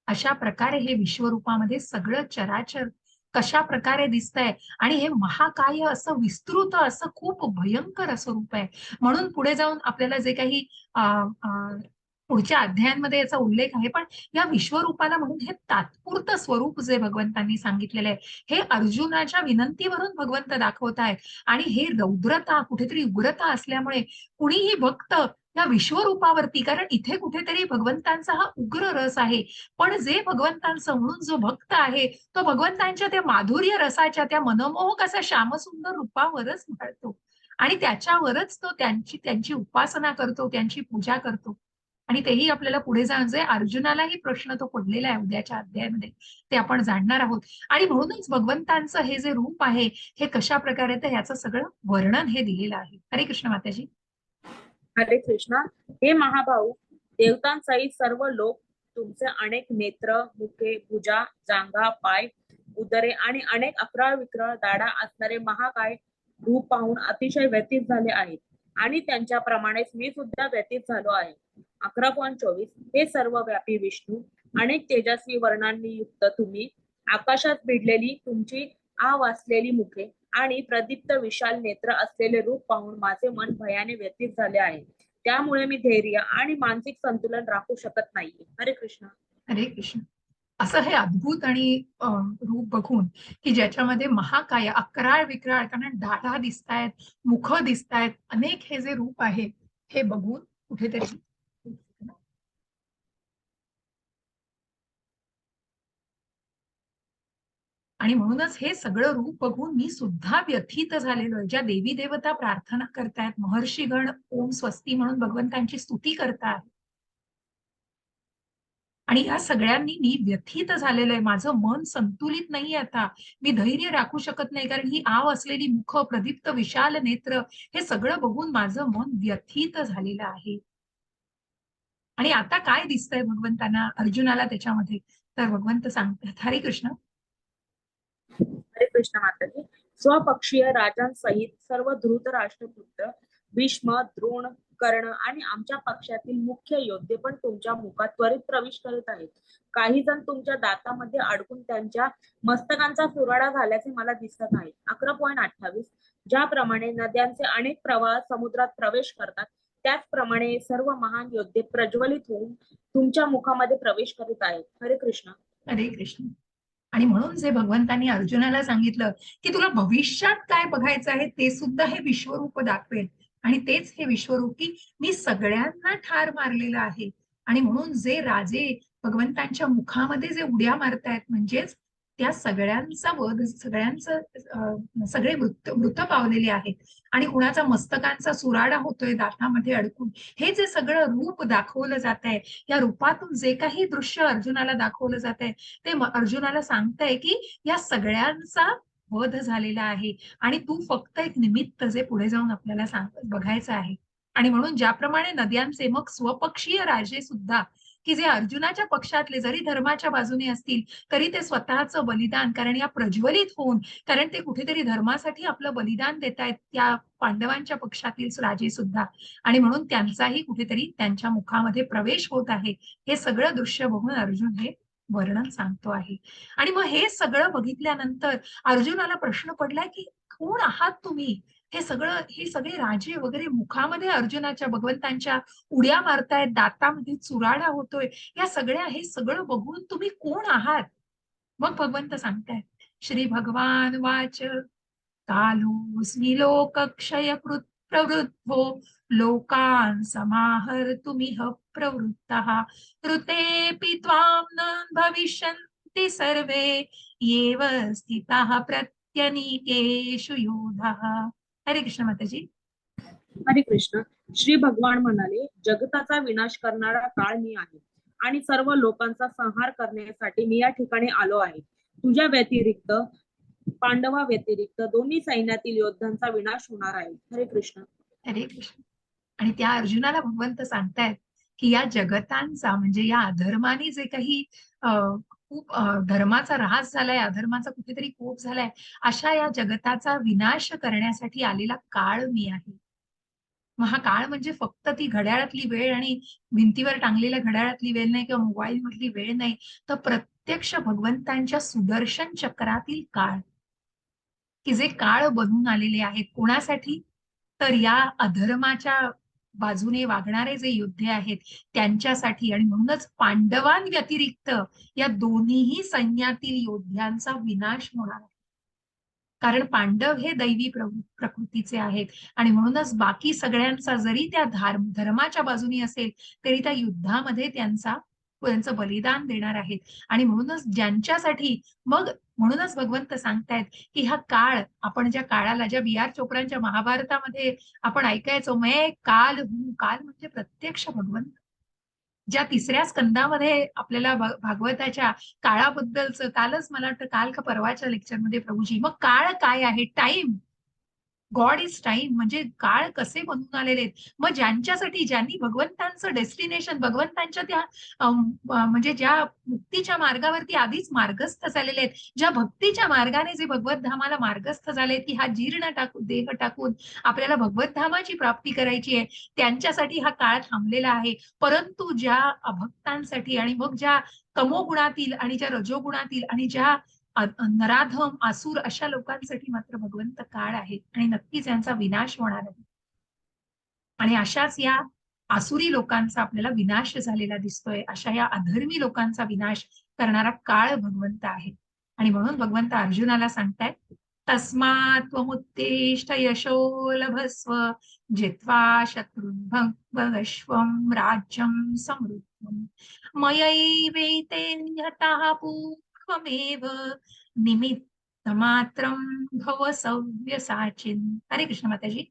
Speaker 1: अशा प्रकारे हे विश्वरूपामध्ये सगळं चराचर कशा प्रकारे दिसतंय, आणि हे महाकाय असं विस्तृत असं खूप भयंकर असं रूप आहे. म्हणून पुढे जाऊन आपल्याला जे काही पुढच्या अध्यायांमध्ये याचा उल्लेख आहे, पण या विश्वरूपाला म्हणून हे तात्पुरतं स्वरूप जे भगवंतांनी सांगितलेलं आहे, हे अर्जुनाच्या विनंतीवरून भगवंत दाखवत आहेत. आणि हे रौद्रता, कुठेतरी उग्रता असल्यामुळे कुणीही भक्त या विश्वरूपावरती, कारण इथे कुठेतरी भगवंतांचा हा उग्र रस आहे, पण जे भगवंतांचं म्हणून जो भक्त आहे तो भगवंतांच्या त्या माधुर्य रसाच्या त्या मनमोहक अशा श्यामसुंदर रूपावरच भाळतो, आणि त्याच्यावरच तो त्यांची त्यांची उपासना करतो, त्यांची पूजा करतो. आणि तेही आपल्याला पुढे जाऊन जे अर्जुनालाही प्रश्न तो पडलेला आहे उद्याच्या अध्यायामध्ये, ते आपण जाणणार आहोत. आणि म्हणूनच भगवंतांचं हे जे रूप आहे हे कशा प्रकारे, तर ह्याचं सगळं वर्णन हे दिलेलं आहे. हरे कृष्ण माताजी.
Speaker 2: हरे कृष्णा. हे महाभाऊ, देवतांसहित सर्व लोक तुमचे अनेक नेत्र, मुखे, भुजा, जांघा, पाय, उदरे आणि अनेक अकराळ विक्रळ दाढा असणारे महाकाय रूप पाहून अतिशय व्यथित झाले आहेत. आणि त्यांच्याप्रमाणेच मी सुद्धा व्यथित झालो आहे. 11.24 हे सर्व व्यापी विष्णू, अनेक तेजस्वी वर्णांनी युक्त तुम्ही, आकाशात भिडलेली तुमची आवासलेली मुखे आणि प्रदीप्त विशाल नेत्र असलेले रूप पाहून माझे मन भयाने व्यथित झाले आहे. त्यामुळे मी धैर्य आणि मानसिक संतुलन राखू शकत नाहीये. हरे कृष्ण.
Speaker 1: हरे कृष्ण. असं हे अद्भुत आणि रूप बघून की ज्याच्यामध्ये महाकाय, अकराळ विक्राळ, कारण दाढा दिसतायत, मुख दिसतायत, अनेक हे जे रूप आहे हे बघून कुठेतरी, आणि म्हणूनच हे सगळं रूप बघून मी सुद्धा व्यथित झालेलो आहे. ज्या देवी देवता प्रार्थना करतायत, महर्षीगण ओम स्वस्ती म्हणून भगवंतांची स्तुती करतात, आणि या सगळ्यांनी मी व्यथित झालेलं आहे. माझं मन संतुलित नाही आता. मी धैर्य राखू शकत नाही, कारण ही आव असलेली मुख, प्रदीप्त विशाल नेत्र, हे सगळं बघून माझं मन व्यथित झालेलं आहे. आणि आता काय दिसतंय भगवंतांना, अर्जुनाला त्याच्यामध्ये, तर भगवंत सांगतात. हरे कृष्ण.
Speaker 2: हरे कृष्ण माताजी. स्वपक्षीय राजांसहित सर्व धृतराष्ट्रपुत्र भीष्म, द्रोण, कर्ण आणि आमच्या पक्षातील मुख्य योद्धे पण तुमच्या मुखात त्वरित प्रवेश करत आहेत. काही जण तुमच्या दातामध्ये अडकून त्यांच्या मस्तकांचा सुराडा झाल्याचे मला दिसत आहे. 11.28 ज्याप्रमाणे नद्यांचे अनेक प्रवाह समुद्रात प्रवेश करतात, त्याचप्रमाणे सर्व महान योद्धे प्रज्वलित होऊन तुमच्या मुखामध्ये प्रवेश करीत आहेत. हरे कृष्ण.
Speaker 1: हरे कृष्ण. आणि म्हणून जे भगवंतांनी अर्जुनाला सांगितलं की तुला भविष्यात काय बघायचं आहे ते सुद्धा हे विश्वरूप दाखवेल, आणि तेच हे विश्वरूप की मी सगळ्यांना ठार मारलेलं आहे. आणि म्हणून जे राजे भगवंतांच्या मुखामध्ये जे उड्या मारतायत, म्हणजेच त्या सगळ्यांचा वध, सगळे मृत पावलेले आहेत, आणि कुणाचा मस्तकांचा सुराडा होतोय दातामध्ये अडकून, हे जे सगळं रूप दाखवलं जात आहे, या रूपातून जे काही दृश्य अर्जुनाला दाखवलं जात आहे ते अर्जुनाला सांगताय की या सगळ्यांचा वध झालेला आहे, आणि तू फक्त एक निमित्त जे पुढे जाऊन आपल्याला बघायचं आहे. आणि म्हणून ज्याप्रमाणे नद्यांचे मग स्वपक्षीय राजे सुद्धा, की जे अर्जुनाच्या पक्षातले जरी धर्माच्या बाजूने असतील तरी ते स्वतःचं बलिदान, कारण या प्रज्वलित होऊन, कारण ते कुठेतरी धर्मासाठी आपलं बलिदान देत आहेत त्या पांडवांच्या पक्षातील राजे सुद्धा, आणि म्हणून त्यांचाही कुठेतरी त्यांच्या मुखामध्ये प्रवेश होत आहे. हे सगळं दृश्य बघून अर्जुन हे वर्णन सांगतो आहे. आणि मग हे सगळं बघितल्यानंतर अर्जुनाला प्रश्न पडलाय की कोण आहात तुम्ही? हे सगळे राजे वगैरे मुखामध्ये अर्जुनाच्या, भगवंतांच्या उड्या मारतायत, दातामध्ये चुराडा होतोय, हे सगळं बघून तुम्ही कोण आहात? मग भगवंत सांगतायत, श्री भगवान वाच कालोस्मि लोकक्षयकृत् प्रवृद्धो लोकान् समाहर्तुमिह प्रवृत्तः ऋतेऽपि त्वां न भविष्यन्ति सर्वे येव स्थिताः प्रत्यनीकेषु योधाः. हरे कृष्ण माताजी.
Speaker 2: हरे कृष्ण. श्री भगवान म्हणाले, जगताचा विनाश करणारा काळ मी आहे आणि सर्व लोकांचा संहार करण्यासाठी मी या ठिकाणी आलो आहे. तुझ्या व्यतिरिक्त, पांडवा व्यतिरिक्त दोन्ही सैन्यातील योद्ध्यांचा विनाश होणार आहे. हरे कृष्ण.
Speaker 1: हरे कृष्ण. आणि त्या अर्जुनाला भगवंत सांगतायत की या जगतांचा म्हणजे या अधर्माने जे काही खूप धर्माचा ऱ्हास झालाय, अधर्माचा कुठेतरी कोप झालाय, अशा या जगताचा विनाश करण्यासाठी आलेला काळ मी आहे. मग हा काळ म्हणजे फक्त ती घड्याळातली वेळ आणि भिंतीवर टांगलेल्या घड्याळातली वेळ नाही किंवा मोबाईल मधली वेळ नाही, तर प्रत्यक्ष भगवंतांच्या सुदर्शन चक्रातील काळ, की जे काळ बनून आलेले आहेत. कोणासाठी? तर या अधर्माच्या बाजूने वागणारे जे योद्धे आहेत त्यांच्यासाठी. आणि म्हणूनच पांडवां व्यतिरिक्त या दोन्हीही सैन्यातील योद्ध्यांचा विनाश होणार आहे. कारण पांडव हे दैवी प्रकृतीचे आहेत आणि म्हणूनच बाकी सगळ्यांचा जरी त्या धर्माच्या बाजूने असेल तरी त्या युद्धामध्ये त्यांचं बलिदान देणार आहेत. आणि म्हणूनच ज्यांच्यासाठी मग म्हणूनच भगवंत सांगतायत की हा काळ, आपण ज्या काळाला, ज्या बी आर चोप्रांच्या महाभारतामध्ये आपण ऐकायचो, मैं काल हूँ, काल म्हणजे प्रत्यक्ष भगवंत. ज्या 3ऱ्या स्कंदामध्ये आपल्याला भागवताच्या काळाबद्दलचं कालच, मला वाटतं काल का परवाच्या लेक्चरमध्ये प्रभूजी, मग काळ काय आहे? टाइम. God is time. म्हणजे काळ कसे बनून आलेले आहेत. मग ज्यांच्यासाठी, ज्यांनी भगवंतांचं डेस्टिनेशन, भगवंतांच्या त्या म्हणजे ज्या मुक्तीच्या मार्गावरती आधीच मार्गस्थ झालेले आहेत, ज्या भक्तीच्या मार्गाने जे भगवत धामाला मार्गस्थ झाले, की हा जीर्ण देह टाकून आपल्याला भगवत धामाची प्राप्ती करायची आहे, त्यांच्यासाठी हा काळ थांबलेला आहे. परंतु ज्या अभक्तांसाठी आणि मग ज्या तमोगुणातील आणि ज्या रजोगुणातील आणि ज्या नराधम आसुर अशा लोकांसाठी मात्र भगवंत काळ आहे आणि नक्कीच यांचा विनाश होणार आहे. आणि अशाच या आसुरी लोकांचा आपल्याला विनाश झालेला दिसतोय. अशा या अधर्मी लोकांचा विनाश करणारा काळ भगवंत आहे. आणि म्हणून भगवंत अर्जुनाला सांगतायत, तस्मात् त्वमुत्तिष्ठ यशो लभस्व जित्वा शत्रून् भगस्वं राज्यं समृद्धम् मयैवैते हताः पूर्वमेव निमित्तमात्रं भव सव्यसाचिन्. हरे कृष्ण माताजी.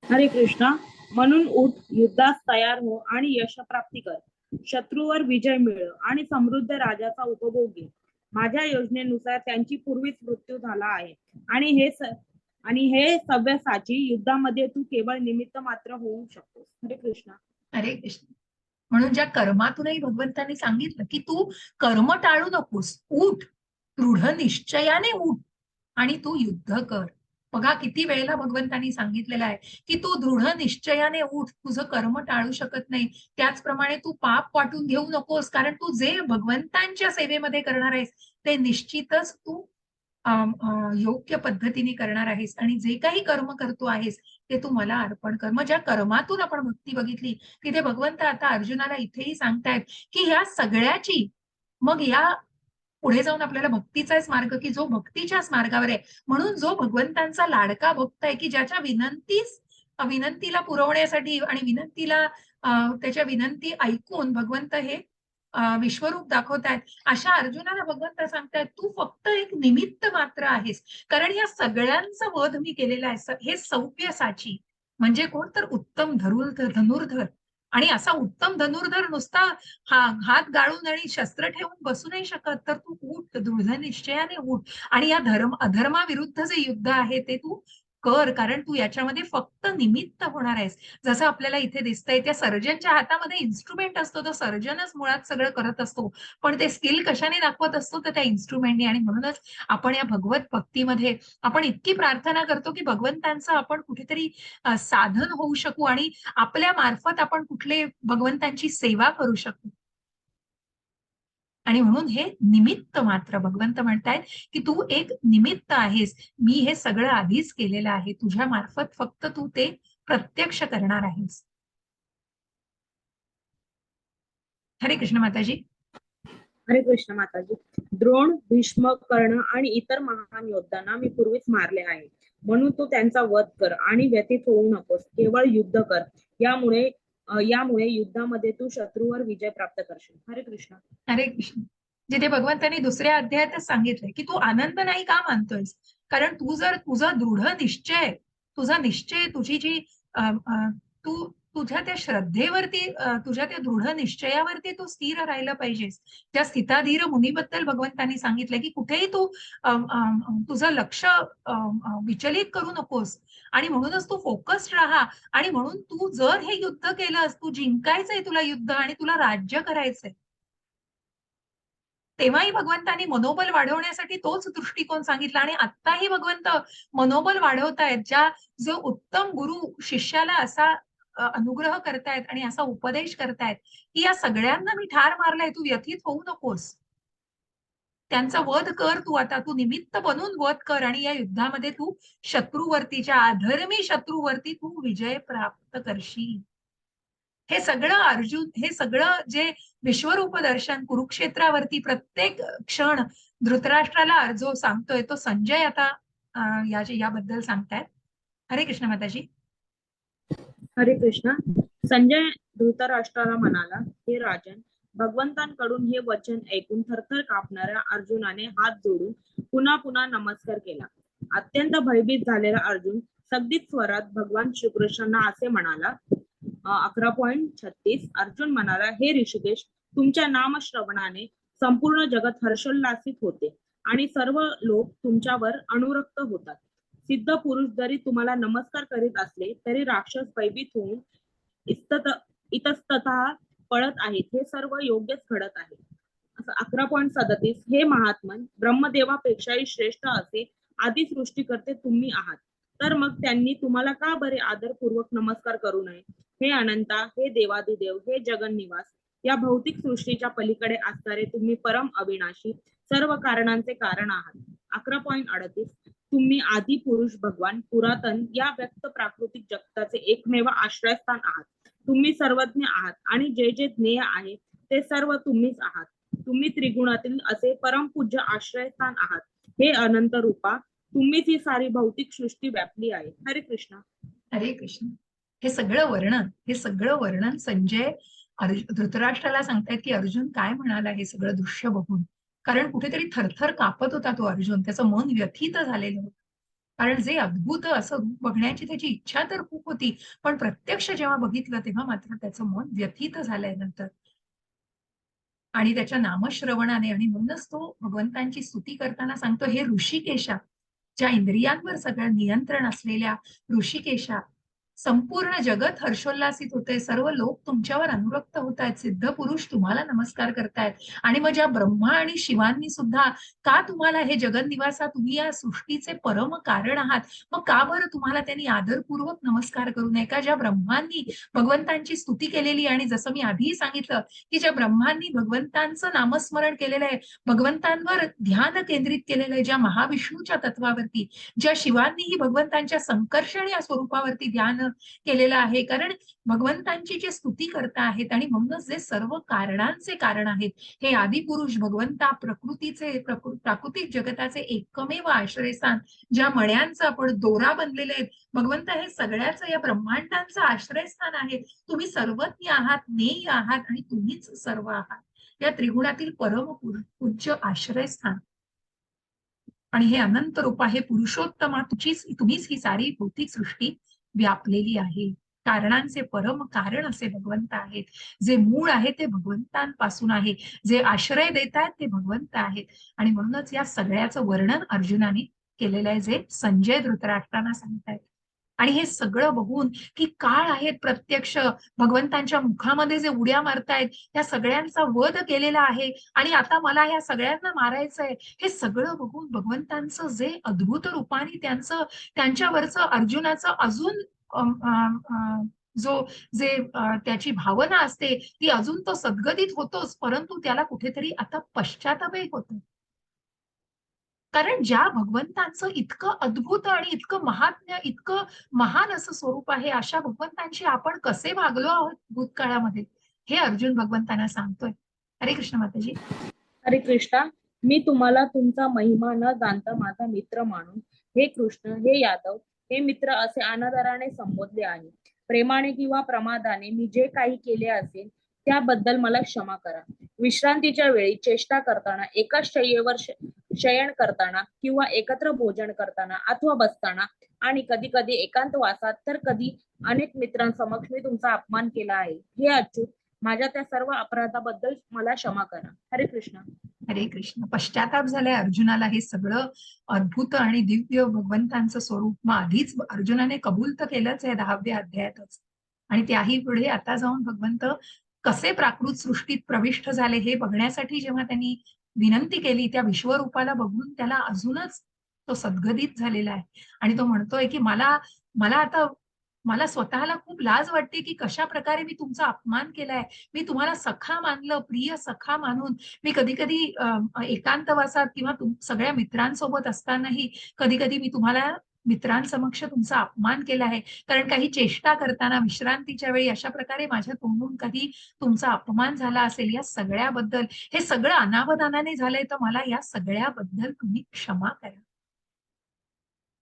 Speaker 2: हरे कृष्णा. म्हणून उठ, युद्धास तयार हो आणि यशप्राप्ती कर. शत्रूवर विजय मिळव आणि समृद्ध राजाचा उपभोग घे. माझ्या योजनेनुसार त्यांची पूर्वीच मृत्यू झाला आहे आणि हे सव्यसाची, युद्धामध्ये तू केवळ निमित्त मात्र होऊ शकतोस. हरे कृष्णा.
Speaker 1: हरे कृष्ण. म्हणून ज्या कर्मातूनही भगवंतांनी सांगितलं की तू कर्म टाळू नकोस, उठ, दृढ निश्चयाने उठ आणि तू युद्ध कर. बघा किती वेळेला भगवंतांनी सांगितलेलं आहे की तू दृढ निश्चयाने उठ, तुझं कर्म टाळू शकत नाही. त्याचप्रमाणे तू पाप वाटून घेऊ नकोस, कारण तू जे भगवंतांच्या सेवेमध्ये करणार आहेस ते निश्चितच तू योग्य पद्धतीने करणार आहेस. आणि जे काही कर्म करतो आहेस ते तू मला अर्पण कर. मग ज्या कर्मातून आपण भक्ती बघितली, तिथे भगवंत आता अर्जुनाला इथेही सांगतायत की ह्या सगळ्याची मग या पुढे जाऊन आपल्याला भक्तीचाच मार्ग, की जो भक्तीच्याच मार्गावर आहे. म्हणून जो भगवंतांचा लाडका भक्त आहे, की ज्याच्या विनंतीला पुरवण्यासाठी आणि त्याच्या विनंती ऐकून भगवंत हे विश्वरूप दाखवतायत, अशा अर्जुनाला भगवंत सांगतायत तू फक्त एक निमित्त मात्र आहेस. कारण या सगळ्यांचा वध मी केलेला आहे. हे सव्यसाची म्हणजे कोण? तर उत्तम धनुर्धर. आणि असा उत्तम धनुर्धर नुसता हात गाळून आणि शस्त्र ठेवून बसू नाही शकत. तर तू उठ, दृढ निश्चयाने उठ आणि या अधर्माविरुद्ध जे युद्ध आहे ते तू कर, कारण तू याच्यामध्ये फक्त निमित्त होणार आहेस. जसं आपल्याला इथे दिसतंय, त्या सर्जनच्या हातामध्ये इन्स्ट्रुमेंट असतो, तो सर्जनच मुळात सगळं करत असतो, पण ते स्किल कशाने दाखवत असतो? तर त्या इन्स्ट्रुमेंटने. आणि म्हणूनच आपण या भगवत भक्तीमध्ये आपण इतकी प्रार्थना करतो की भगवंतांचं आपण कुठेतरी साधन होऊ शकू आणि आपल्या मार्फत आपण कुठले भगवंतांची सेवा करू शकू. आणि म्हणून हे निमित्त मात्र भगवंत म्हणतायत की तू एक निमित्त आहेस. मी हे सगळं आधीच केलेलं आहे, तुझ्या मार्फत फक्त तू ते प्रत्यक्ष करणार आहेस. हरे कृष्ण माताजी.
Speaker 2: हरे कृष्ण माताजी. द्रोण, भीष्म, कर्ण आणि इतर महान योद्ध्यांना मी पूर्वीच मारले आहे. म्हणून तू त्यांचा वध कर आणि व्यथित होऊ नकोस, केवळ युद्ध कर. यामुळे युद्धामध्ये तू शत्रूवर विजय प्राप्त करशील. हरे कृष्ण.
Speaker 1: हरे कृष्ण. जिथे भगवंतांनी दुसऱ्या अध्यायातच सांगितलंय की तू आनंद नाही का मानतोयस, कारण तू जर तुझा दृढ निश्चय, तुझा निश्चय, तुझी जी तू तुझ्या त्या श्रद्धेवरती, तुझ्या त्या दृढ निश्चयावरती तू स्थिर राहिलं पाहिजेस. त्या स्थिताधीर मुनीबद्दल भगवंतांनी सांगितलंय की कुठेही तू तुझं लक्ष विचलित करू नकोस, आणि म्हणूनच तू फोकस्ड राहा. आणि म्हणून तू जर हे युद्ध केलंस, तू जिंकायचंय तुला युद्ध, आणि तुला राज्य करायचंय, तेव्हाही भगवंतांनी मनोबल वाढवण्यासाठी तोच दृष्टिकोन सांगितला. आणि आत्ताही भगवंत मनोबल वाढवतायत. जो उत्तम गुरु शिष्याला असा अनुग्रह करतायत आणि असा उपदेश करतायत की या सगळ्यांना मी ठार मारलाय, तू व्यथित होऊ नकोस, त्यांचा वध कर, तू आता तू निमित्त बनून वध कर, आणि या युद्धामध्ये तू शत्रूवरतीच्या अधर्मी शत्रूवरती तू विजय प्राप्त करशील. हे सगळं जे विश्वरूप दर्शन कुरुक्षेत्रावरती प्रत्येक क्षण धृतराष्ट्राला जो सांगतोय, तो संजय आता याबद्दल सांगतायत. हरे कृष्ण माताजी.
Speaker 2: हरे कृष्ण. संजय धृतराष्ट्राला म्हणाला, हे राजन, भगवंतांकडून हे वचन ऐकून थरथर कापणाऱ्या अर्जुनाने हात जोडून पुन्हा पुन्हा नमस्कार केला. अत्यंत भयभीत झालेला अर्जुन सगदीत स्वरात भगवान श्रीकृष्णांना असे म्हणाला. 11.36 अर्जुन म्हणाला, हे ऋषिकेश, तुमच्या नामश्रवणाने संपूर्ण जगत हर्षोल्लासित होते आणि सर्व लोक तुमच्यावर अनुरक्त होतात. सिद्ध पुरुष जरी तुम्हाला नमस्कार करीत असले तरी राक्षस भयभीत होऊन इतस्ततः पळत आहेत. हे सर्व योग्यच घडत आहे. 11.37 हे महात्मन, ब्रह्मदेवापेक्षाही श्रेष्ठ असे आदी सृष्टीकर्ते तुम्ही आहात, तर मग त्यांनी तुम्हाला का बरे आदरपूर्वक नमस्कार करू नये? हे अनंता, हे देवादिदेव, हे जगन्निवास, या भौतिक सृष्टीच्या पलीकडे असणारे तुम्ही परम अविनाशी, सर्व कारणांचे कारण आहात. 11.38 तुम्ही आदी पुरुष भगवान, पुरातन, या व्यक्त प्राकृतिक जगताचे एकमेव आश्रयस्थान आहात. तुम्ही सर्वज्ञ आहात आणि जे जे ज्ञेय आहे ते सर्व तुम्हीच आहात. तुम्ही त्रिगुणातील असे परमपूज्य आश्रयस्थान आहात. हे अनंत रूपा, तुम्हीच ही सारी भौतिक सृष्टी व्यापली आहे. हरे कृष्ण.
Speaker 1: हरे कृष्ण. हे सगळं वर्णन संजय धृतराष्ट्राला सांगतायत की अर्जुन काय म्हणाला हे सगळं दृश्य बघून. कारण कुठेतरी थरथर कापत होता तो अर्जुन, त्याचं मन व्यथित झालेलं होतं. कारण जे अद्भुत असं रूप बघण्याची त्याची इच्छा तर खूप होती, पण प्रत्यक्ष जेव्हा बघितलं तेव्हा मात्र त्याचं मन व्यथित झालंय नंतर. आणि त्याच्या नामश्रवणाने, आणि म्हणूनच तो भगवंतांची स्तुती करताना सांगतो, हे ऋषिकेशा, ज्या इंद्रियांवर सगळं नियंत्रण असलेल्या ऋषिकेशा, संपूर्ण जगत हर्षोल्लासित होते, सर्व लोक तुमच्यावर अनुरक्त होत आहेत, सिद्ध पुरुष तुम्हाला नमस्कार करतायत. आणि मग ज्या ब्रह्मा आणि शिवांनी सुद्धा का तुम्हाला, हे जगन्निवासा, तुम्ही या सृष्टीचे परम कारण आहात, मग का बरं तुम्हाला त्यांनी आदरपूर्वक नमस्कार करू नये का? ज्या ब्रह्मांनी भगवंतांची स्तुती केलेली, आणि जसं मी आधीही सांगितलं की ज्या ब्रह्मांनी भगवंतांचं नामस्मरण केलेलं आहे, भगवंतांवर ध्यान केंद्रित केलेलं आहे, ज्या महाविष्णूच्या तत्वावरती, ज्या शिवांनीही भगवंतांच्या संकर्षण या स्वरूपावरती ध्यान केलेलं आहे, कारण भगवंतांची जी स्तुती करता आहेत, आणि म्हणूनच जे सर्व कारणांचे कारण आहेत, हे आदिपुरुष भगवंता, प्राकृतिक जगताचे एकमेव आश्रयस्थान, ज्या मण्यांचं आपण दोरा बनलेले आहेत, भगवंत हे सगळ्याचं, या ब्रह्मांडांचं आश्रयस्थान आहे. तुम्ही सर्वज्ञ आहात, ज्ञेय आहात, आणि तुम्हीच सर्व आहात, या त्रिगुणातील परम पूज्य आश्रयस्थान. आणि हे अनंत रूपा, हे पुरुषोत्तमा, तुम्हीच ही सारी भौतिक सृष्टी व्यापलेली आहे. कारणांचे परम कारण असे भगवंत आहेत. जे मूळ आहे ते भगवंतांपासून आहे, जे आश्रय देत आहेत ते भगवंत आहेत. आणि म्हणूनच या सगळ्याचं वर्णन अर्जुनाने केलेलं आहे, जे संजय धृतराष्ट्रांना सांगतायत. आणि हे सगळं बघून की काळ आहेत प्रत्यक्ष भगवंतांच्या मुखामध्ये जे उड्या मारतायत, त्या सगळ्यांचा वध केलेला आहे, आणि आता मला या सगळ्यांना मारायचंय, हे सगळं बघून भगवंतांचं जे अद्भुत रूपाने त्यांच्यावरचं अर्जुनाचं अजून त्याची भावना असते ती अजून तो सद्गदित होतोच, परंतु त्याला कुठेतरी आता पश्चातापही होतो. कारण ज्या भगवंतांचं इतकं अद्भुत आणि इतकं महात्म्य, इतकं महान असं स्वरूप आहे, अशा भगवंतांशी आपण कसे वागलो आहोत भूतकाळामध्ये, हे अर्जुन भगवंतांना सांगतोय. हरे कृष्ण माताजी.
Speaker 2: हरे कृष्णा. मी तुम्हाला तुमचा महिमा न जाणता माझा मित्र मानून हे कृष्ण, हे यादव, हे मित्र असे अनादराने संबोधले आहे. प्रेमाने किंवा प्रमादाने मी जे काही केले असेल त्याबद्दल मला क्षमा करा. विश्रांतीच्या वेळी चेष्टा करताना, एकाच शय्येवर शयन करताना किंवा एकत्र भोजन करताना अथवा बसताना आणि कधी कधी एकांतवासात तर कधी अनेक मित्रांसमक्ष मी तुमचा अपमान केला आहे. हे अच्युत, माझ्या त्या सर्व अपराधाबद्दल मला क्षमा करा. हरे कृष्ण.
Speaker 1: हरे कृष्ण. पश्चाताप झालाय अर्जुनाला. हे सगळं अद्भुत आणि दिव्य भगवंतांचं स्वरूप मग आधीच अर्जुनाने कबूल तर केलंच आहे 10व्या अध्यायातच, आणि त्याही पुढे आता जाऊन भगवंत कसे प्राकृत सृष्टीत प्रविष्ट झाले हे बघण्यासाठी जेव्हा त्यांनी विनंती केली, त्या विश्वरूपाला बघून त्याला अजूनच तो सद्गदित झालेला आहे. आणि तो म्हणतोय की मला मला आता मला स्वतःला खूप लाज वाटते की कशा प्रकारे मी तुमचा अपमान केलाय. मी तुम्हाला सखा मानलं, प्रिय सखा मानून मी कधी कधी एकांतवासात किंवा सगळ्या मित्रांसोबत असतानाही कधी कधी मी तुम्हाला मित्रांसमक्ष तुमचा अपमान केला आहे. कारण काही चेष्टा करताना विश्रांतीच्या वेळी अशा प्रकारे माझ्या तोंडून कधी तुमचा अपमान झाला असेल, या सगळ्याबद्दल, हे सगळं अनावधानाने झालंय, तर मला या सगळ्याबद्दल तुम्ही क्षमा करा.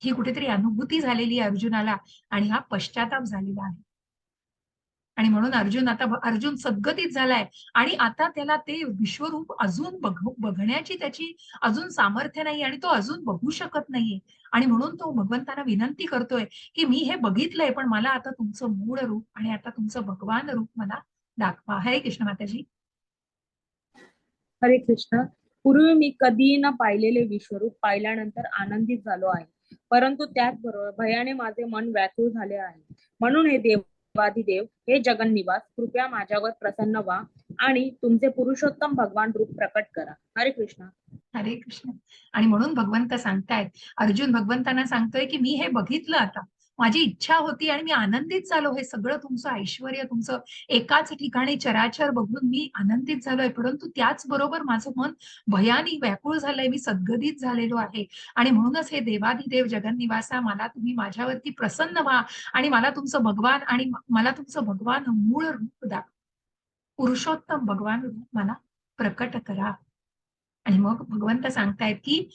Speaker 1: ही कुठेतरी अनुभूती झालेली आहे अर्जुनाला आणि हा पश्चाताप झालेला आहे. आणि म्हणून अर्जुन सद्गतीत झालाय आणि आता त्याला ते विश्वरूप अजून बघण्याची त्याची अजून सामर्थ्य नाही आणि तो अजून बघू शकत नाहीये. आणि म्हणून तो भगवंतांना विनंती करतोय की मी हे बघितलंय, पण मला आता तुमचं मूळ रूप आणि आता तुमचं भगवान रूप मला दाखवा. हरे कृष्ण माताजी.
Speaker 2: हरे कृष्ण. पूर्वी मी कधी न पाहिलेले विश्वरूप पाहिल्यानंतर आनंदित झालो आहे, परंतु त्याचबरोबर भयाने माझे मन व्याकुळ झाले आहे. म्हणून हे देवाधिदेव, हे जगन्निवास, कृपया माझ्यावर प्रसन्न व्हा आणि तुमचे पुरुषोत्तम भगवान रूप प्रकट करा. हरे कृष्ण.
Speaker 1: हरे कृष्ण. आणि म्हणून भगवंत सांगतायत, अर्जुन भगवंतांना सांगतोय की मी हे बघितलं, आता माझी इच्छा होती आणि मी आनंदित झालो. हे सगळं तुमचं ऐश्वर्य, तुमचं एकाच ठिकाणी चराचर बघून मी आनंदित झालोय, परंतु त्याचबरोबर माझं मन भयानी व्याकुळ झालंय, मी सद्गदित झालेलो आहे. आणि म्हणूनच हे देवाधिदेव जगन्निवासा, मला तुम्ही माझ्यावरती प्रसन्न व्हा आणि मला तुमचं भगवान आणि मला तुमचं भगवान मूळ रूप दाखवा, पुरुषोत्तम भगवान रूप मला प्रकट करा. आणि मग भगवंत सांगतायत की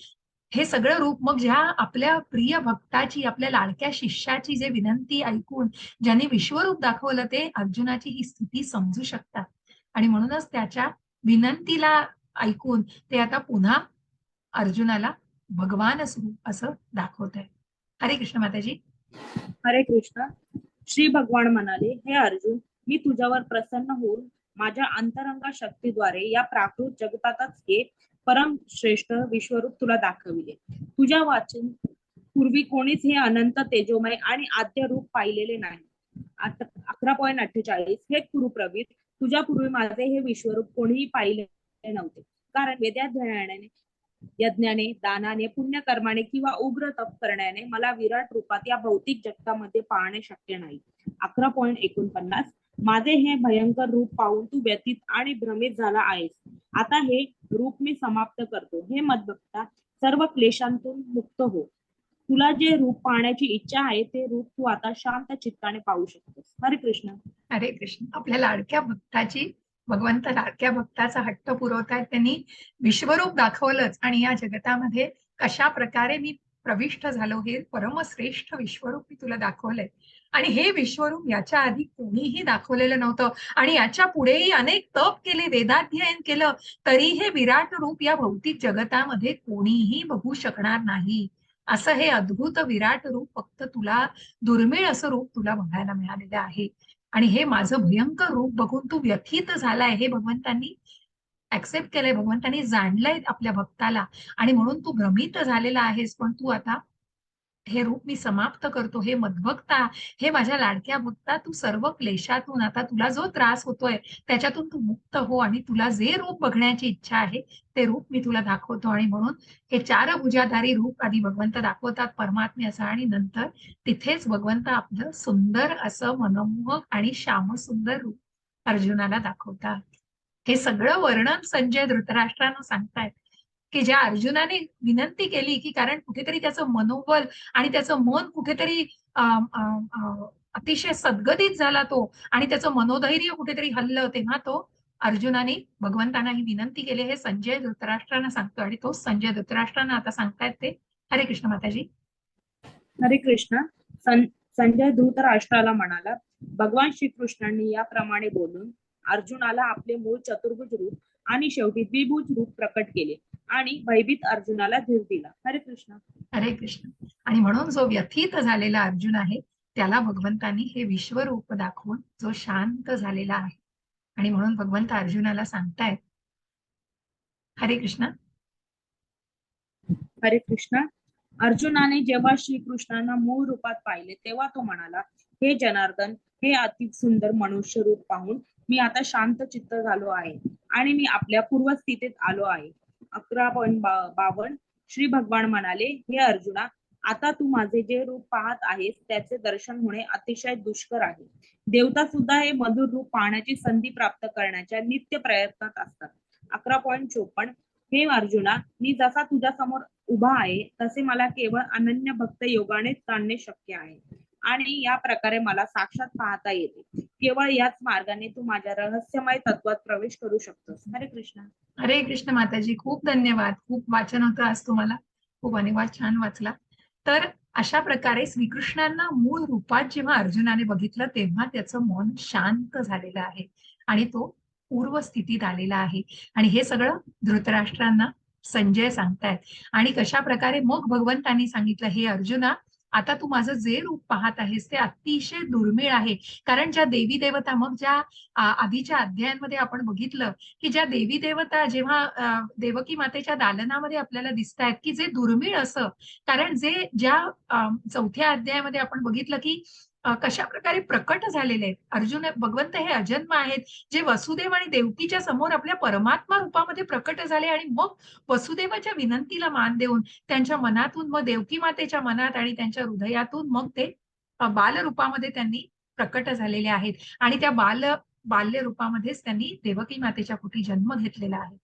Speaker 1: हे सगळं रूप मग ज्या आपल्या प्रिय भक्ताची, आपल्या लाडक्या शिष्याची जे विनंती ऐकून ज्यांनी विश्वरूप दाखवलं, ते अर्जुनाची ही स्थिती समजू शकतात. आणि म्हणूनच त्याच्या विनंतीला ऐकून ते आता पुन्हा अर्जुनाला भगवान स्वरूप असं दाखवत आहे. हरे कृष्ण माताजी.
Speaker 2: हरे कृष्ण. श्री भगवान म्हणाले, हे अर्जुन, मी तुझ्यावर प्रसन्न होऊन माझ्या अंतरंग शक्तीद्वारे या प्राकृत जगतातच हे परम श्रेष्ठ विश्वरूप तुला दाखविले. तुझ्या वाचन पूर्वी कोणीच हे अनंत तेजोमय आणि आद्य रूप पाहिलेले नाही. 11.48. हे कुरुप्रवीर, तुझ्या पूर्वी माझे हे विश्वरूप कोणीही पाहिले नव्हते. कारण वेदाध्ययनाने, यज्ञाने, दानाने, पुण्यकर्माने किंवा उग्र तप करण्याने मला विराट रूपात या भौतिक जगतामध्ये पाहणे शक्य नाही. 11.49. माझे हे भयंकर रूप पाहून तू व्यथित आणि भ्रमित झाला आहेस. आता हे रूप मी समाप्त करतो. हे मदभक्ता, सर्व क्लेशांतून मुक्त हो. तुला जे रूप पाहण्याची इच्छा आहे ते रूप तू आता शांत चित्ताने पाहू शकतोस. हरे कृष्ण.
Speaker 1: हरे कृष्ण. आपल्या लाडक्या भक्ताची, भगवंत लाडक्या भक्ताचा हट्ट पुरवतायत. त्यांनी विश्वरूप दाखवलंच आणि या जगतामध्ये कशा प्रकारे मी प्रविष्ट झालो, हे परमश्रेष्ठ विश्वरूप मी तुला दाखवलंय. आणि हे विश्वरूप याच्या आधी कोणीही दाखवलेलं नव्हतं आणि याच्या पुढेही अनेक तप केले, वेदाध्ययन केलं, तरी हे विराट रूप या भौतिक जगतामध्ये कोणीही बघू शकणार नाही. असं हे अद्भुत विराट रूप फक्त तुला, दुर्मिळ असं रूप तुला बघायला मिळालेलं आहे. आणि हे माझं भयंकर रूप बघून तू व्यथित झालाय, हे भगवंतांनी ऍक्सेप्ट केलंय, भगवंतांनी जाणलंय आपल्या भक्ताला. आणि म्हणून तू भ्रमित झालेला आहेस, पण तू आता हे रूप मी समाप्त करतो. हे मद्भक्ता, हे माझ्या लाडक्या भक्ता, तू सर्व क्लेशातून, आता तुला जो त्रास होतोय त्याच्यातून तू मुक्त हो आणि तुला जे रूप बघण्याची इच्छा आहे ते रूप मी तुला दाखवतो. आणि म्हणून हे 4 भुजाधारी रूप आधी भगवंत दाखवतात परमात्मे असं, आणि नंतर तिथेच भगवंत आपलं सुंदर असं मनमोहक आणि श्यामसुंदर रूप अर्जुनाला दाखवतात. हे सगळं वर्णन संजय धृतराष्ट्रानं सांगतायत की ज्या अर्जुनाने विनंती केली, की कारण कुठेतरी त्याचं मनोबल आणि त्याचं मन कुठेतरी अतिशय सद्गदित झाला तो, आणि त्याचं मनोधैर्य कुठेतरी हल्लं, तेव्हा तो अर्जुनाने भगवंतांना ही विनंती केली. हे संजय धृतराष्ट्रांना सांगतो आणि तो संजय धृतराष्ट्रांना आता सांगतायत ते. हरे कृष्ण माताजी.
Speaker 2: हरे कृष्ण. संजय धृतराष्ट्राला म्हणाला, भगवान श्रीकृष्णांनी याप्रमाणे बोलून अर्जुनाला आपले मूळ चतुर्भुज रूप आणि शेवटी द्विभुज रूप प्रकट केले आणि भयभीत अर्जुनाला धीर दिला. हरे कृष्ण.
Speaker 1: हरे कृष्ण. आणि म्हणून जो व्यथित झालेला अर्जुन आहे त्याला भगवंतांनी हे विश्वरूप दाखवून जो शांत झालेला आहे आणि म्हणून भगवंत अर्जुनाला सांगतायत. हरे कृष्ण.
Speaker 2: हरे कृष्ण. अर्जुनाने जेव्हा श्रीकृष्णांना मूळ रूपात पाहिले तेव्हा तो म्हणाला, हे जनार्दन, हे अति सुंदर मनुष्य रूप पाहून मी आता शांत चित्त झालो आहे आणि मी आपल्या पूर्वस्थितीत आलो आहे. 11:52 श्री भगवान म्हणाले, हे अर्जुना, आता तू माझे जे रूप पाहत आहेस त्याचे दर्शन होणे अतिशय दुष्कर आहे. देवता सुद्धा हे मधुर रूप पाहण्याची संधी प्राप्त करण्याच्या नित्य प्रयत्नात असतात. 11:54 हे अर्जुना, मी जसा तुझ्या समोर उभा आहे तसे मला केवळ अनन्य भक्त योगाने जाणणे शक्य आहे आणि या प्रकारे मला साक्षात पाहता येते. केवळ याच मार्गाने तू माझ्या रहस्यमय तत्वात प्रवेश करू शकतोस. हरे कृष्ण.
Speaker 1: हरे कृष्ण माताजी, खूप धन्यवाद. खूप वाचन होतं आज तुम्हाला, खूप अनुवाद छान वाचला. तर अशा प्रकारे श्रीकृष्णांना मूळ रूपात जेव्हा अर्जुनाने बघितलं तेव्हा त्याचं मन शांत झालेलं आहे आणि तो पूर्वस्थितीत आलेला आहे. आणि हे सगळं धृतराष्ट्रांना संजय सांगतायत. आणि कशा प्रकारे मग भगवंतांनी सांगितलं, हे अर्जुना, आता तू माझं जे रूप पाहत आहेस ते अतिशय दुर्मिळ आहे. कारण ज्या देवी देवता, मग ज्या आधीच्या अध्यायांमध्ये आपण बघितलं की ज्या देवी देवता जेव्हा देवकी मातेच्या दालनामध्ये आपल्याला दिसतायत की जे दुर्मिळ असं, कारण जे ज्या चौथ्या अध्यायामध्ये आपण बघितलं की कशा प्रकारे प्रकट झालेले आहेत. अर्जुन भगवंत हे अजन्म आहेत, जे वसुदेव आणि देवकीच्या समोर आपल्या परमात्मा रूपामध्ये प्रकट झाले आणि मग वसुदेवाच्या विनंतीला मान देऊन त्यांच्या मनातून, मग देवकी मातेच्या मनात आणि त्यांच्या हृदयातून मग ते बाल रूपामध्ये त्यांनी प्रकट झालेले आहेत. आणि त्या बाल्य रूपामध्येच त्यांनी देवकी मातेच्या पोटी जन्म घेतलेला आहे.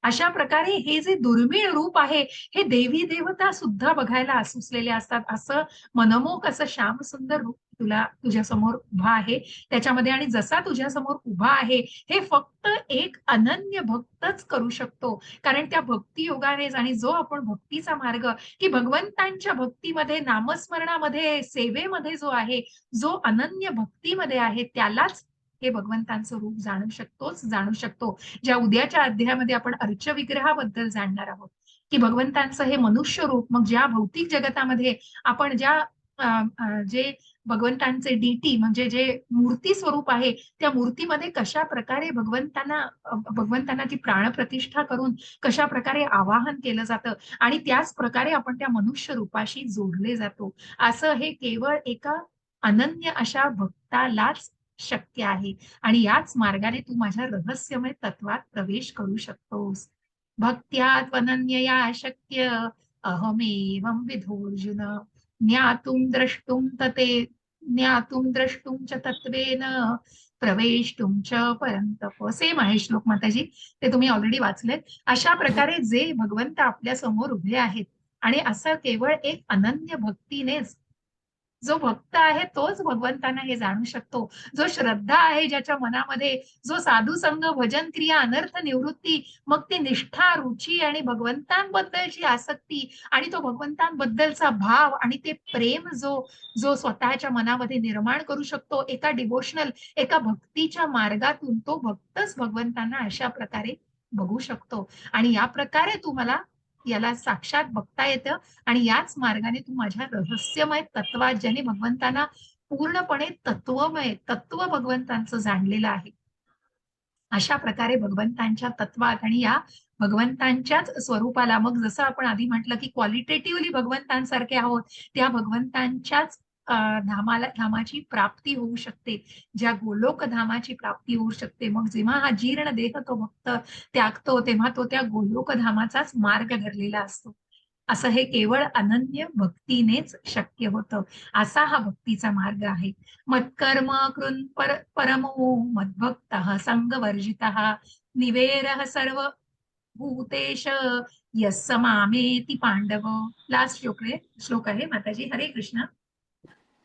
Speaker 1: अशा प्रकारे हे जे दुर्मिळ रूप आहे हे देवी देवता सुद्धा बघायला असुसलेले असतात. असं मनमोहक असं श्याम सुंदर रूप तुझ्या समोर उभा आहे त्याच्यामध्ये. आणि जसा तुझ्या समोर उभा आहे हे फक्त एक अनन्य भक्तच करू शकतो. कारण त्या भक्ती योगानेच, आणि जो आपण भक्तीचा मार्ग की भगवंतांच्या भक्तीमध्ये, नामस्मरणामध्ये, सेवेमध्ये जो आहे, जो अनन्य भक्तीमध्ये आहे त्यालाच हे भगवंतांचं रूप जाणू शकतो. ज्या उद्याच्या अध्यायामध्ये आपण अर्चविग्रहाबद्दल जाणणार आहोत की भगवंतांचं हे मनुष्य रूप, मग ज्या भौतिक जगतामध्ये आपण जे भगवंतांचे डीटी म्हणजे जे मूर्ती स्वरूप आहे त्या मूर्तीमध्ये कशा प्रकारे भगवंतांना ती प्राणप्रतिष्ठा करून कशा प्रकारे आवाहन केलं जातं आणि त्याच प्रकारे आपण त्या मनुष्य रूपाशी जोडले जातो. असं हे केवळ एका अनन्य अशा भक्तालाच शक्य आहे. आणि याच मार्गाने तू माझ्या रहस्यमय तत्वात प्रवेश करू शकतोस. भक्त्या त्वनन्यया शक्य अहमेवं विधोर्जुन ज्ञातुं द्रष्टुं च तत्वेन प्रवेष्टुं च परंतप. सेम आहे श्लोक माताजी, ते तुम्ही ऑलरेडी वाचलेत. अशा प्रकारे जे भगवंत आपल्या समोर उभे आहेत आणि असं केवळ एक अनन्य भक्तीनेच जो भक्त आहे तोच भगवंतांना हे जाणू शकतो. जो श्रद्धा आहे ज्याच्या मनामध्ये, जो साधू संग, भजन क्रिया, अनर्थ निवृत्ती, मग ती निष्ठा, रुची आणि भगवंतांबद्दलची आसक्ती आणि तो भगवंतांबद्दलचा भाव आणि ते प्रेम जो जो स्वतःच्या मनामध्ये निर्माण करू शकतो एका डिवोशनल, एका भक्तीच्या मार्गातून, तो भक्तच भगवंतांना अशा प्रकारे बघू शकतो. आणि या प्रकारे तू मला याला साक्षात बघता येतं आणि याच मार्गाने तू माझ्या रहस्यमय तत्वात, ज्याने भगवंतांना पूर्णपणे तत्व भगवंतांचं जाणलेलं आहे, अशा प्रकारे भगवंतांच्या तत्वात आणि या भगवंतांच्याच स्वरूपाला, मग जसं आपण आधी म्हटलं की क्वालिटेटिव्हली भगवंतांसारखे आहोत, त्या भगवंतांच्याच धामाची प्राप्ती होऊ शकते, ज्या गोलोक धामाची प्राप्ती होऊ शकते. मग जेव्हा हा जीर्ण देह तो भक्त त्यागतो तेव्हा तो त्या गोलोक धामाचाच मार्ग धरलेला असतो. असं हे केवळ अनन्य भक्तीनेच शक्य होतं. असा हा भक्तीचा मार्ग आहे. मत्कर्म कृन् परमो मद्भक्तः संगवर्जितः निवेरः सर्व भूतेश यस्स मामेति पांडव. लास्ट श्लोक आहे माताजी. हरे कृष्ण.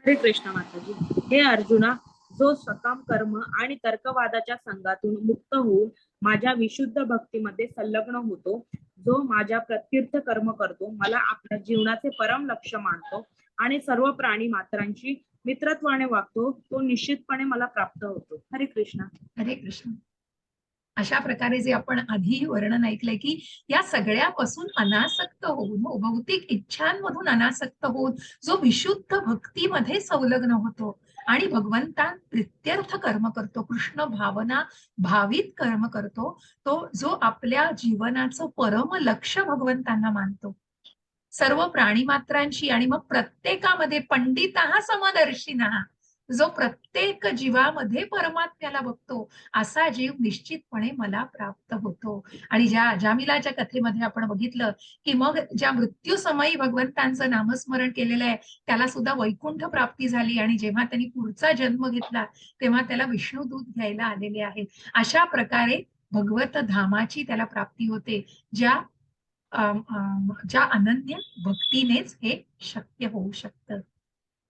Speaker 2: हरे कृष्ण माताजी. हे अर्जुना, जो सकाम कर्म आणि तर्कवादाच्या संघातून मुक्त होऊन माझ्या विशुद्ध भक्तीमध्ये संलग्न होतो, जो माझ्या प्रत्यर्थ कर्म करतो, मला आपल्या जीवनाचे परम लक्ष्य मानतो आणि सर्व प्राणी मात्रांशी मित्रत्वाने वागतो तो निश्चितपणे मला प्राप्त होतो. हरे कृष्ण.
Speaker 1: हरे कृष्ण. अशा प्रकारे जे आपण आधी वर्णन ऐकलंय की या सगळ्यापासून अनासक्त होऊन भौतिक इच्छांमधून अनासक्त होऊन जो विशुद्ध भक्तीमध्ये संलग्न होतो आणि भगवंतां प्रित्यर्थ कर्म करतो, कृष्ण भावना भावित कर्म करतो, तो जो आपल्या जीवनाचं परम लक्ष्य भगवंतांना मानतो, सर्व प्राणीमात्रांशी आणि मग प्रत्येकामध्ये पंडितः समदर्शिनः, जो प्रत्येक जीवामध्ये परमात्म्याला बघतो, असा जीव निश्चितपणे मला प्राप्त होतो. आणि ज्या जामिलाच्या कथेमध्ये आपण बघितलं की मग ज्या मृत्यू समयी भगवंतांचं नामस्मरण केलेलं आहे त्याला सुद्धा वैकुंठ प्राप्ती झाली आणि जेव्हा त्यांनी पुढचा जन्म घेतला तेव्हा त्याला विष्णुदूत घ्यायला आलेले आहेत. अशा प्रकारे भगवत धामाची त्याला प्राप्ती होते, ज्या अनन्य भक्तीनेच हे शक्य होऊ शकतं.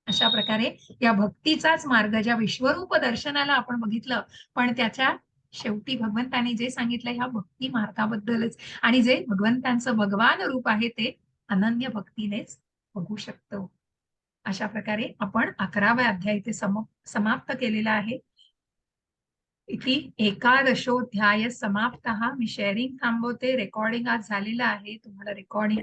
Speaker 1: अशा प्रकारे या भक्तीचाच मार्ग, ज्या विश्वरूप दर्शनाला आपण बघितलं, पण त्याच्या शेवटी भगवंतांनी जे सांगितलं ह्या भक्ती मार्गाबद्दलच, आणि जे भगवंतांचं भगवान रूप आहे ते अनन्य भक्तीनेच बघू शकतो. अशा प्रकारे आपण 11वा अध्याय इथे समाप्त केलेला आहे. इथे 11दशोऽध्याय समाप्तः. मी शेअरिंग थांबवते. रेकॉर्डिंग आज झालेलं आहे. तुम्हाला रेकॉर्डिंग